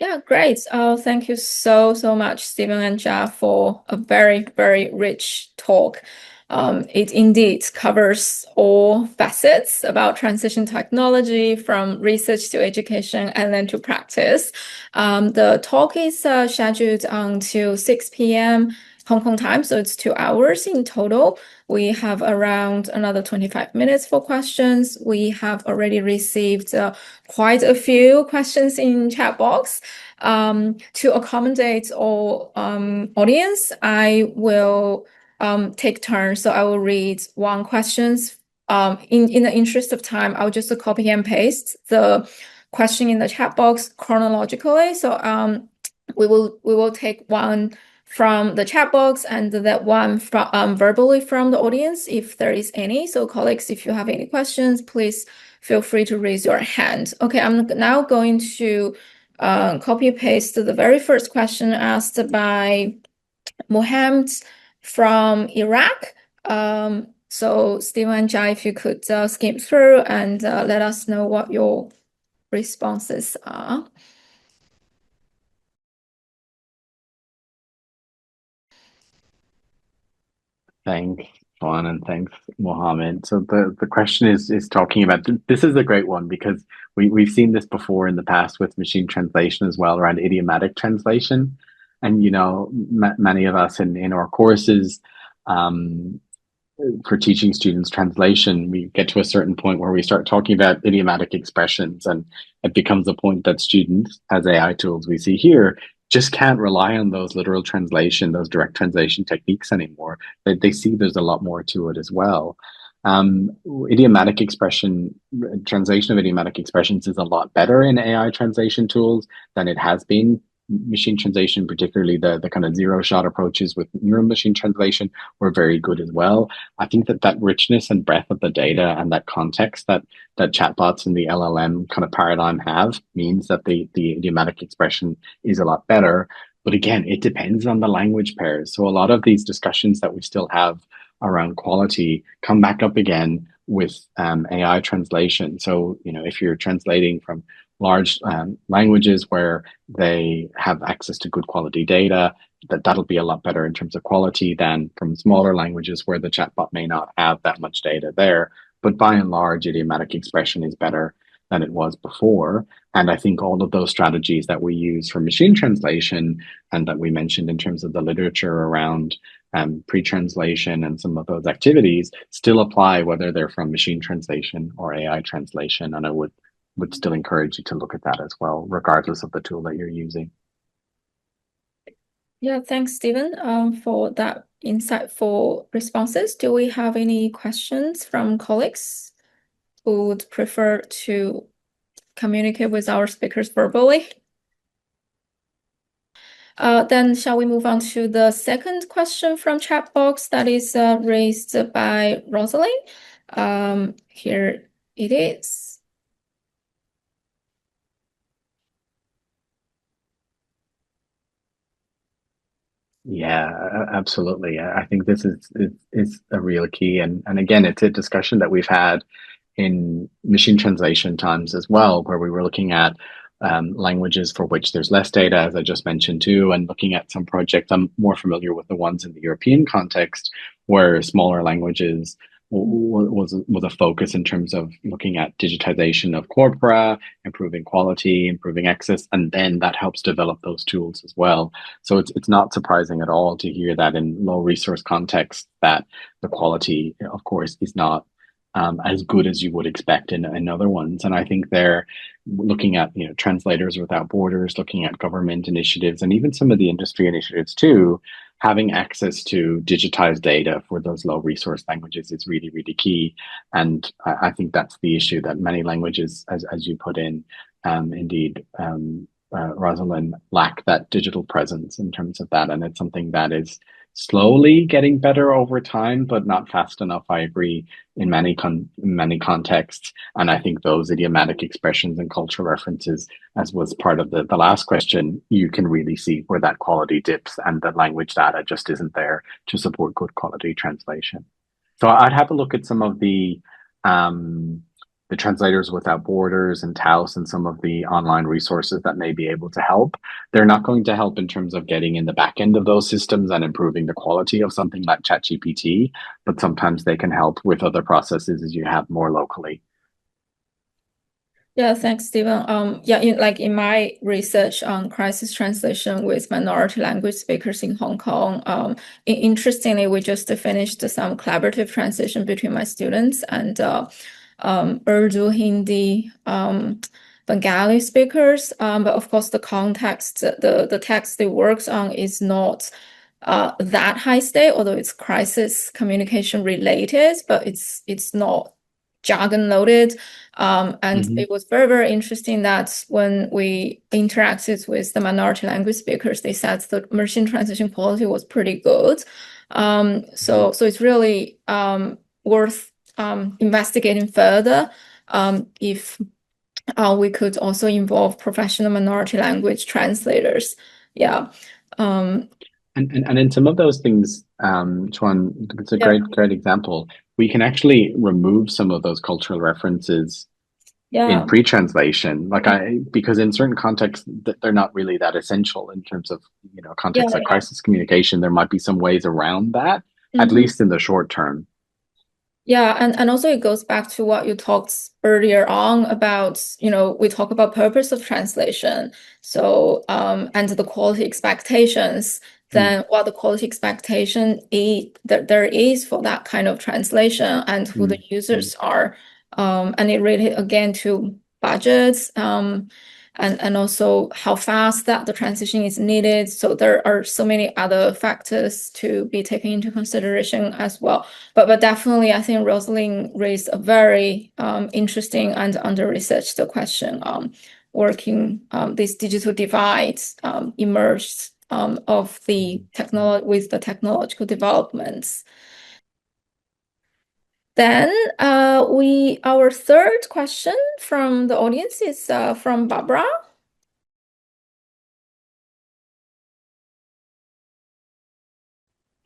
Yeah, great. Thank you so much, Stephen and Jia, for a very, very rich talk. It indeed covers all facets about transition technology, from research to education and then to practice. The talk is scheduled until 6 p.m. Hong Kong time, so it's 2 hours in total. We have around another 25 minutes for questions. We have already received quite a few questions in chat box. To accommodate all audience, I will take turns. So I will read one questions. In the interest of time, I'll just copy and paste the question in the chat box chronologically. So we will take one from the chat box and that one from verbally from the audience if there is any. So colleagues, if you have any questions, please feel free to raise your hand. Okay, I'm now going to copy paste the very first question asked by Mohammed from Iraq. So Stephen and Jai, if you could skim through and let us know what your responses are. Thanks, Juan, and thanks, Mohammed. So the question is talking about, this is a great one because we've seen this before in the past with machine translation as well, around idiomatic translation. And many of us in our courses for teaching students translation, we get to a certain point where we start talking about idiomatic expressions, and it becomes a point that students, as AI tools we see here, just can't rely on those literal translation, those direct translation techniques anymore. They see there's a lot more to it as well. Idiomatic expression, translation of idiomatic expressions is a lot better in AI translation tools than it has been. Machine translation, particularly the kind of zero-shot approaches with neural machine translation, were very good as well. I think that richness and breadth of the data and that context that chatbots and the LLM kind of paradigm have means that the idiomatic expression is a lot better. But again, it depends on the language pairs. So a lot of these discussions that we still have around quality come back up again with AI translation. So, if you're translating from large languages where they have access to good quality data, that'll be a lot better in terms of quality than from smaller languages where the chatbot may not have that much data there. But by and large, idiomatic expression is better than it was before. And I think all of those strategies that we use for machine translation and that we mentioned in terms of the literature around pre-translation and some of those activities still apply, whether they're from machine translation or AI translation. And I would still encourage you to look at that as well, regardless of the tool that you're using. Yeah, thanks, Stephen, for that insightful responses. Do we have any questions from colleagues who would prefer to communicate with our speakers verbally? Then shall we move on to the second question from chat box that is raised by Rosalind? Here it is. Yeah, absolutely. I think this is a real key, and again, it's a discussion that we've had in machine translation times as well, where we were looking at languages for which there's less data, as I just mentioned too, and looking at some projects. I'm more familiar with the ones in the European context, where smaller languages was a focus in terms of looking at digitization of corpora, improving quality, improving access, and then that helps develop those tools as well. So it's not surprising at all to hear that in low resource context that the quality, of course, is not as good as you would expect in other ones. And I think they're looking at, Translators Without Borders, looking at government initiatives, and even some of the industry initiatives too. Having access to digitized data for those low resource languages is really, really key. And I think that's the issue that many languages, as you put in, indeed, Rosalind, lack that digital presence in terms of that. And it's something that is slowly getting better over time, but not fast enough. I agree in many contexts, and I think those idiomatic expressions and cultural references, as was part of the last question, you can really see where that quality dips, and the language data just isn't there to support good quality translation. So I'd have a look at some of the Translators Without Borders and Taos and some of the online resources that may be able to help. They're not going to help in terms of getting in the back end of those systems and improving the quality of something like ChatGPT, but sometimes they can help with other processes as you have more locally. Yeah, thanks, Stephen. In my research on crisis translation with minority language speakers in Hong Kong, interestingly, we just finished some collaborative translation between my students and Urdu, Hindi, Bengali speakers. But of course, the context, the text they works on is not that high stake, although it's crisis communication related, but it's not jargon loaded. And it was very, very interesting that when we interacted with the minority language speakers, they said the machine translation quality was pretty good. So it's really worth investigating further if we could also involve professional minority language translators. Yeah. And in some of those things, Chuan, it's a great example. We can actually remove some of those cultural references in pre-translation, because in certain contexts they're not really that essential in terms of contexts like crisis communication. There might be some ways around that, at least in the short term. Yeah, and also it goes back to what you talked earlier on about, we talk about purpose of translation. So, and the quality expectations, then what the quality expectation there is for that kind of translation and who the users are. And it related again to budgets, and also how fast that the transition is needed. So there are so many other factors to be taken into consideration as well. But definitely, I think Rosalind raised a very interesting and under-researched question on working this digital divide emerged of the with the technological developments. Then our third question from the audience is from Barbara.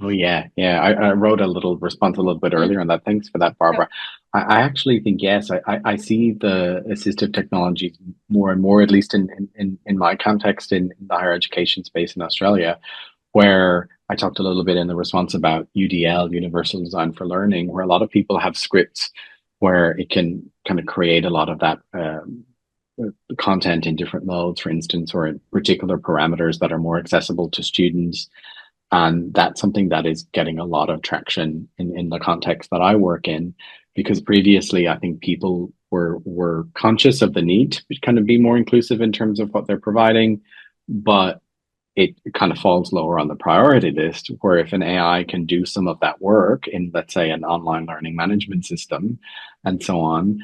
Oh yeah. I wrote a little response a little bit earlier on that. Thanks for that, Barbara. I actually think yes. I see the assistive technologies more and more, at least in my context in the higher education space in Australia, where I talked a little bit in the response about UDL, Universal Design for Learning, where a lot of people have scripts where it can kind of create a lot of that content in different modes, for instance, or in particular parameters that are more accessible to students. And that's something that is getting a lot of traction in the context that I work in, because previously I think people were conscious of the need to kind of be more inclusive in terms of what they're providing, but it kind of falls lower on the priority list, where if an AI can do some of that work in, let's say, an online learning management system and so on,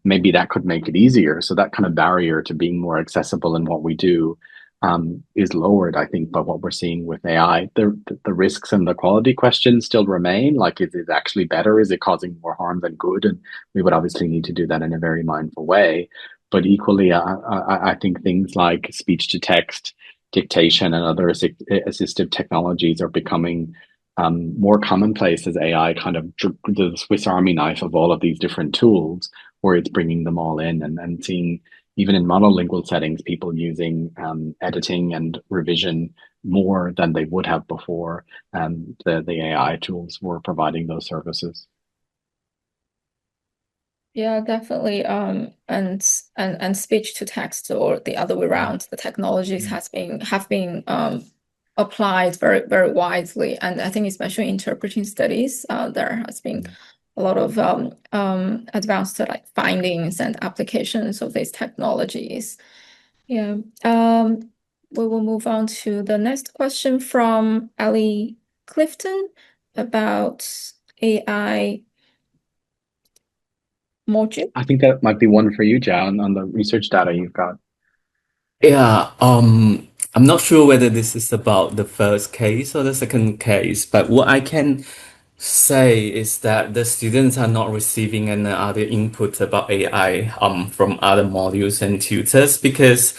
maybe that could make it easier. So that kind of barrier to being more accessible in what we do is lowered, I think, by what we're seeing with AI. The risks and the quality questions still remain. Like, is it actually better? Is it causing more harm than good? And we would obviously need to do that in a very mindful way. But equally, I think things like speech to text, dictation, and other assistive technologies are becoming more commonplace as AI kind of the Swiss Army knife of all of these different tools, where it's bringing them all in, and seeing even in monolingual settings, people using editing and revision more than they would have before the AI tools were providing those services. Yeah, definitely. And speech to text or the other way around, the technologies have been applied very, very widely. And I think especially interpreting studies, there has been a lot of advanced like findings and applications of these technologies. Yeah. We will move on to the next question from Ellie Clifton about AI module. I think that might be one for you, Zhang, on the research data you've got. Yeah, I'm not sure whether this is about the first case or the second case, but what I can say is that the students are not receiving any other input about AI from other modules and tutors because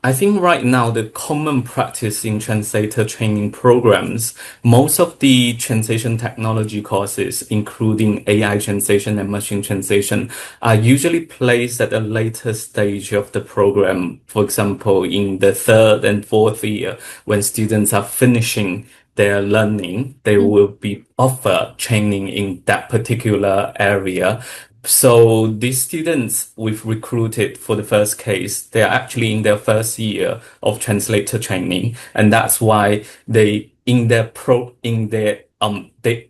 I think right now the common practice in translator training programs, most of the translation technology courses, including AI translation and machine translation, are usually placed at a later stage of the program. For example, in the third and fourth year, when students are finishing their learning, they will be offered training in that particular area. So these students we've recruited for the first case, they're actually in their first year of translator training. And that's why they in their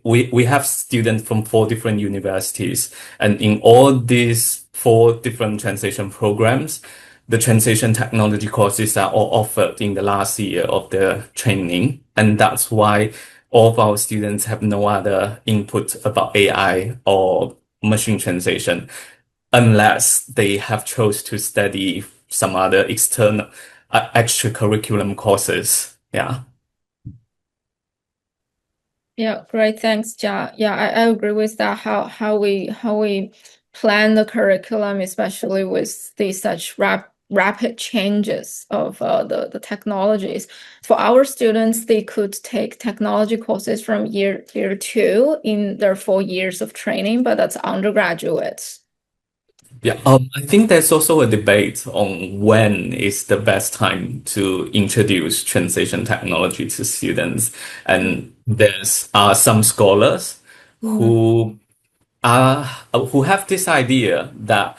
we have students from 4 different universities. And in all these 4 different translation programs, the translation technology courses are all offered in the last year of their training. And that's why all of our students have no other input about AI or machine translation unless they have chose to study some other external extra curriculum courses. Yeah. Yeah, great. Thanks, Jia. Yeah, I agree with that. How we plan the curriculum, especially with these such rapid changes of the technologies. For our students, they could take technology courses from year 2 in their 4 years of training, but that's undergraduates. Yeah, I think there's also a debate on when is the best time to introduce translation technology to students. And there's some scholars who who have this idea that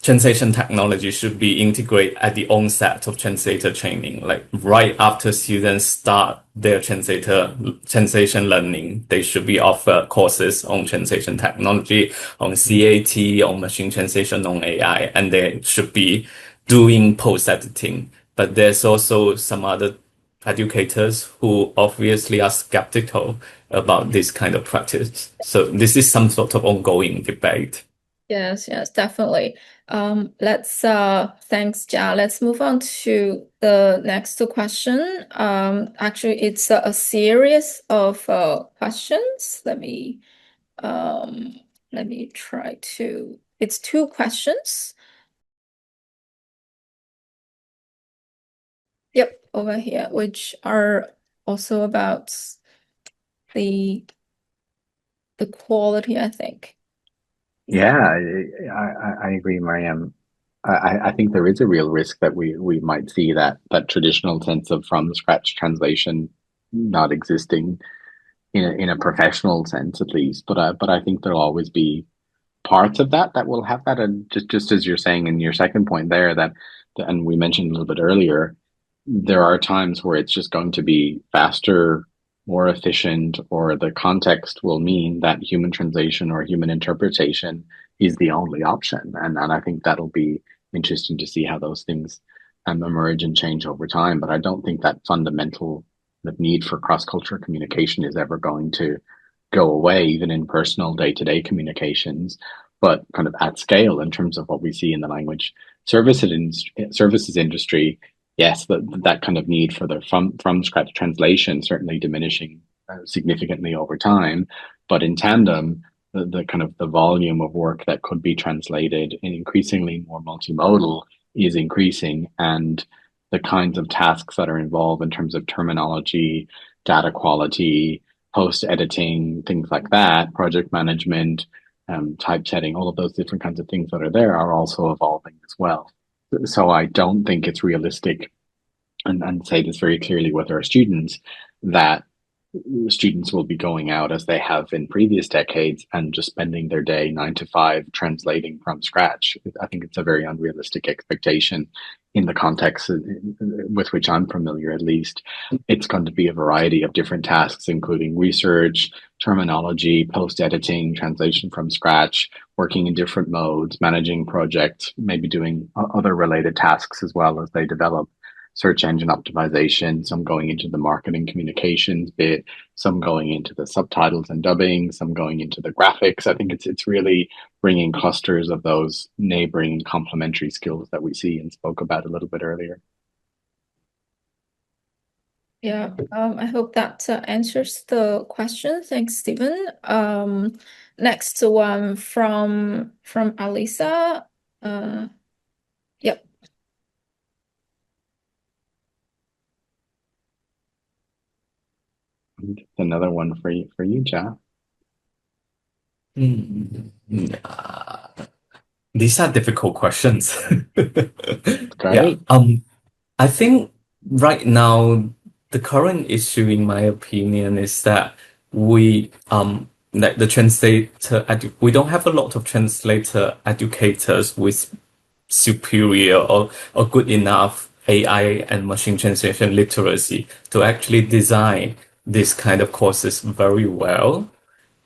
translation technology should be integrated at the onset of translator training, like right after students start their translation learning, they should be offered courses on translation technology, on CAT, on machine translation, on AI, and they should be doing post editing. But there's also some other educators who obviously are skeptical about this kind of practice. So this is some sort of ongoing debate. Yes, definitely. Thanks, Jia. Let's move on to the next question. Actually, it's a series of questions. Let me try to. It's 2 questions. Yep, over here, which are also about the quality, I think. Yeah, I agree, Mariam. I think there is a real risk that we might see that traditional sense of from scratch translation not existing in a professional sense at least. But I think there'll always be parts of that will have that, and just as you're saying in your second point there, and we mentioned a little bit earlier, there are times where it's just going to be faster, more efficient, or the context will mean that human translation or human interpretation is the only option. And I think that'll be interesting to see how those things emerge and change over time. But I don't think that fundamental the need for cross-cultural communication is ever going to go away, even in personal day-to-day communications, but kind of at scale in terms of what we see in the language services industry. Yes, that kind of need for the from scratch translation certainly diminishing significantly over time, but in tandem, the kind of the volume of work that could be translated and increasingly more multimodal is increasing, and the kinds of tasks that are involved in terms of terminology, data quality, post editing, things like that, project management, typesetting, all of those different kinds of things that are there are also evolving as well. So I don't think it's realistic, and say this very clearly with our students, that students will be going out as they have in previous decades and just spending their day 9 to 5 translating from scratch. I think it's a very unrealistic expectation in the context with which I'm familiar, at least. It's going to be a variety of different tasks, including research, terminology, post-editing, translation from scratch, working in different modes, managing projects, maybe doing other related tasks as well as they develop. Search engine optimization, some going into the marketing communications bit, some going into the subtitles and dubbing, some going into the graphics. I think it's really bringing clusters of those neighboring and complementary skills that we see and spoke about a little bit earlier. Yeah, I hope that answers the question. Thanks, Stephen. Next one from Alisa. Yep. Another one for you, Zhang. These are difficult questions. Great. Yeah. I think right now the current issue, in my opinion, is that we like the translator we don't have a lot of translator educators with superior or good enough AI and machine translation literacy to actually design this kind of courses very well.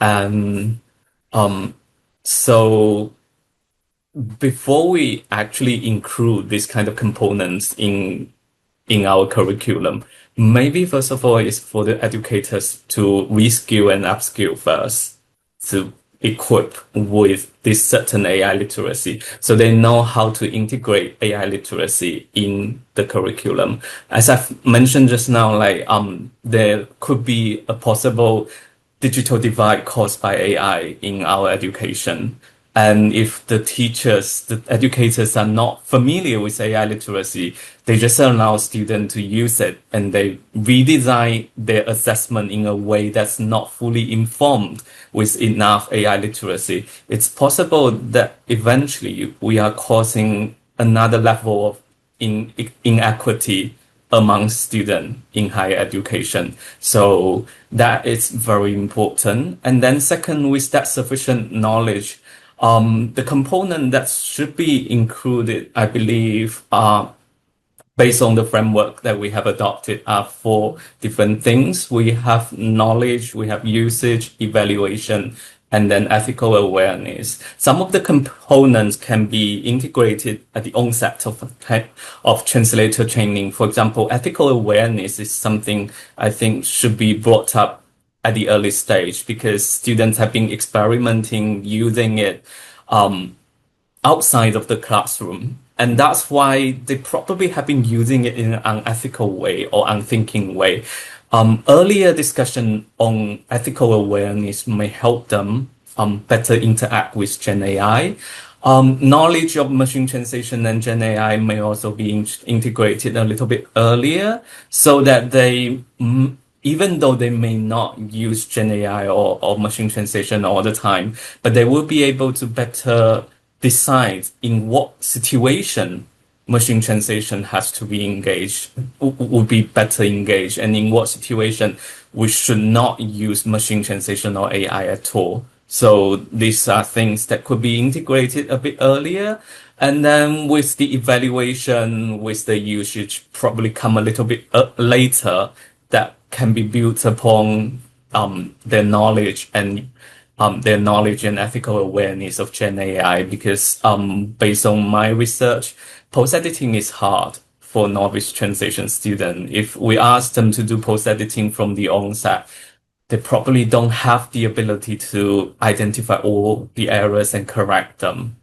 And so before we actually include this kind of components in our curriculum, maybe first of all is for the educators to reskill and upskill first to equip with this certain AI literacy, so they know how to integrate AI literacy in the curriculum. As I've mentioned just now, like there could be a possible digital divide caused by AI in our education. And if the teachers, the educators are not familiar with AI literacy, they just allow students to use it and they redesign their assessment in a way that's not fully informed with enough AI literacy. It's possible that eventually we are causing another level of inequity among students in higher education. So that is very important. And then second, with that sufficient knowledge, the component that should be included, I believe, based on the framework that we have adopted, are four different things. We have knowledge, we have usage, evaluation, and then ethical awareness. Some of the components can be integrated at the onset of translator training. For example, ethical awareness is something I think should be brought up at the early stage because students have been experimenting using it outside of the classroom. And that's why they probably have been using it in an unethical way or unthinking way. Earlier discussion on ethical awareness may help them better interact with Gen AI. Knowledge of machine translation and Gen AI may also be integrated a little bit earlier so that they, even though they may not use Gen AI or machine translation all the time, but they will be able to better decide in what situation machine translation has to be engaged, would be better engaged, and in what situation we should not use machine translation or AI at all. So these are things that could be integrated a bit earlier. And then with the evaluation, with the usage, probably come a little bit later, that can be built upon their knowledge and ethical awareness of Gen AI, because based on my research, post-editing is hard for novice translation students. If we ask them to do post-editing from the onset, they probably don't have the ability to identify all the errors and correct them.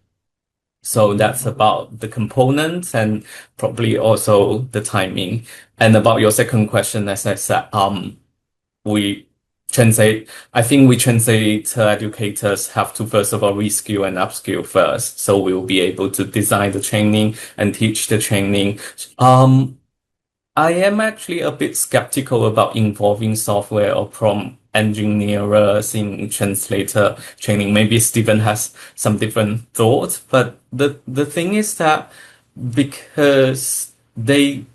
So that's about the components and probably also the timing. And about your second question, as I said, we translate, I think we translator educators have to first of all reskill and upskill first. So we'll be able to design the training and teach the training. I am actually a bit skeptical about involving software or prompt engineers in translator training. Maybe Stephen has some different thoughts, but the thing is that because they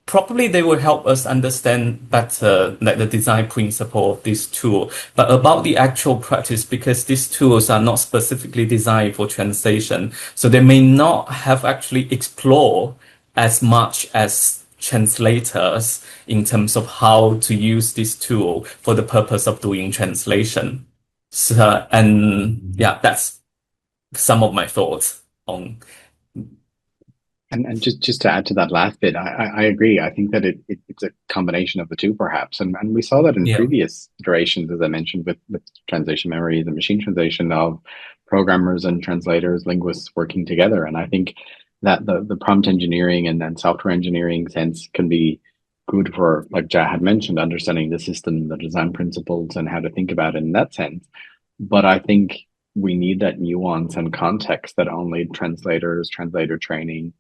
probably they will help us understand better like the design principle of this tool. But about the actual practice, because these tools are not specifically designed for translation, so they may not have actually explored as much as translators in terms of how to use this tool for the purpose of doing translation. So, and yeah, that's some of my thoughts on. And just to add to that last bit, I agree. I think that it's a combination of the two, perhaps. And we saw that in Yeah. previous iterations, as I mentioned, with translation memories and machine translation of programmers and translators, linguists working together. And I think that the prompt engineering and then software engineering sense can be good for, like Ja had mentioned, understanding the system, the design principles, and how to think about it in that sense. But I think we need that nuance and context that only translators, translator training,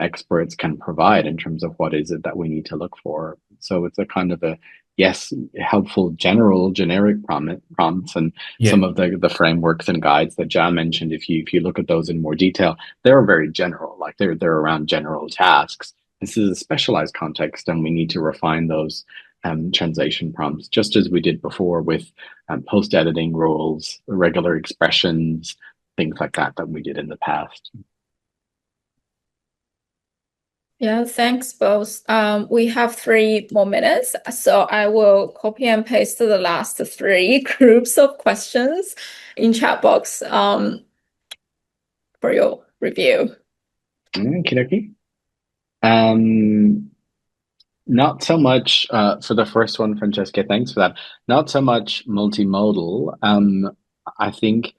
experts can provide in terms of what is it that we need to look for. So it's a kind of a, yes, helpful generic prompts, and Yeah. some of the frameworks and guides that Ja mentioned. If you look at those in more detail, they're very general, like they're around general tasks. This is a specialized context, and we need to refine those translation prompts, just as we did before with post editing rules, regular expressions, things like that we did in the past. Yeah, thanks both. We have 3 more minutes, so I will copy and paste the last 3 groups of questions in chat box for your review. Okie not so much for the first one, Francesca, thanks for that. Not so much multimodal. I think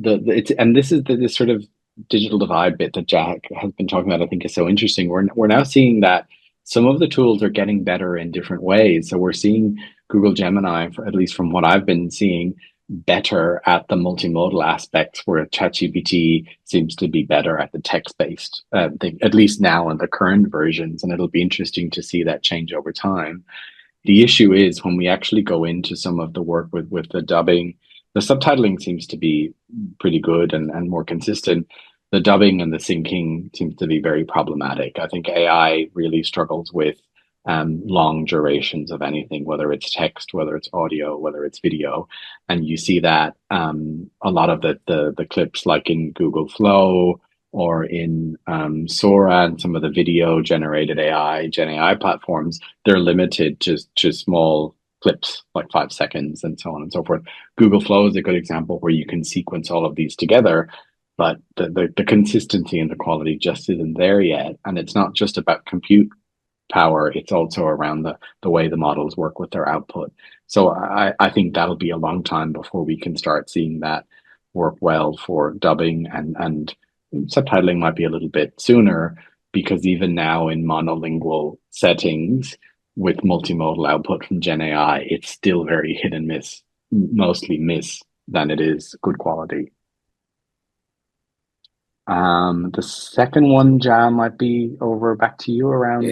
and this is this sort of digital divide bit that Jack has been talking about. I think is so interesting. We're now seeing that some of the tools are getting better in different ways. So we're seeing Google Gemini, at least from what I've been seeing, better at the multimodal aspects, where ChatGPT seems to be better at the text-based thing, at least now in the current versions. And it'll be interesting to see that change over time. The issue is when we actually go into some of the work with the dubbing, the subtitling seems to be pretty good and more consistent. The dubbing and the syncing seems to be very problematic. I think AI really struggles with long durations of anything, whether it's text, whether it's audio, whether it's video. And you see that a lot of the clips, like in Google Flow or in Sora and some of the video generated AI, Gen AI platforms, they're limited to small clips, like 5 seconds and so on and so forth. Google Flow is a good example where you can sequence all of these together, but the consistency and the quality just isn't there yet. And it's not just about compute power, it's also around the way the models work with their output. So I think that'll be a long time before we can start seeing that work well for dubbing, and subtitling might be a little bit sooner, because even now in monolingual settings with multimodal output from Gen AI, it's still very hit and miss, mostly miss than it is good quality. The second one, Jan, might be over back to you around.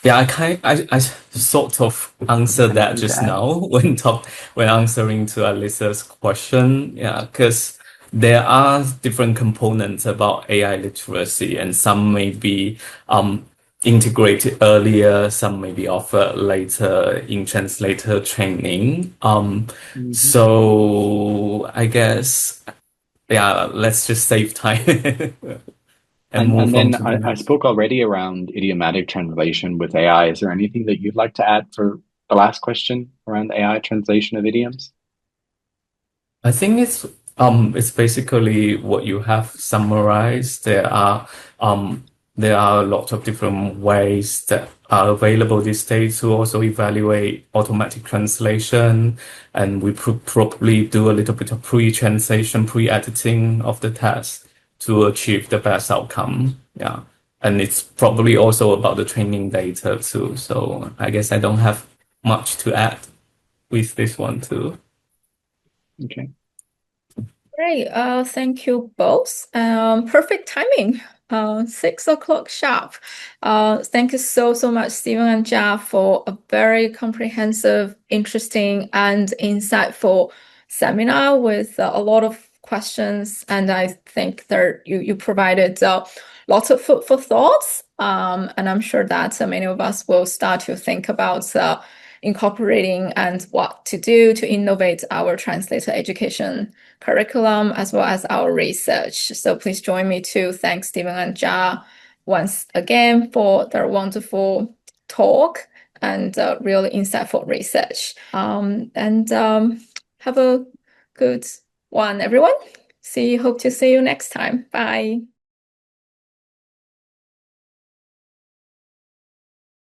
Yeah, I sort of answered that just now when answering to Alyssa's question. Yeah, because there are different components about AI literacy, and some may be integrated earlier, some may be offered later in translator training. So I guess, yeah, let's just save time and move on then to the I next. spoke already around idiomatic translation with AI. Is there anything that you'd like to add for the last question around AI translation of idioms? I think it's basically what you have summarized. There are a lot of different ways that are available these days to also evaluate automatic translation, and we probably do a little bit of pre-translation, pre-editing of the text to achieve the best outcome. Yeah. And it's probably also about the training data too. So I guess I don't have much to add with this one too. Okay. Great. Thank you both. Perfect timing. 6 o'clock sharp. Thank you so much, Stephen and Jeff, for a very comprehensive, interesting, and insightful seminar with a lot of questions. And I think that you provided lots of food for thoughts. And I'm sure that many of us will start to think about incorporating and what to do to innovate our translator education curriculum as well as our research. So please join me to thank Stephen and Jia once again for their wonderful talk and really insightful research. Have a good one, everyone. Hope to see you next time. Bye.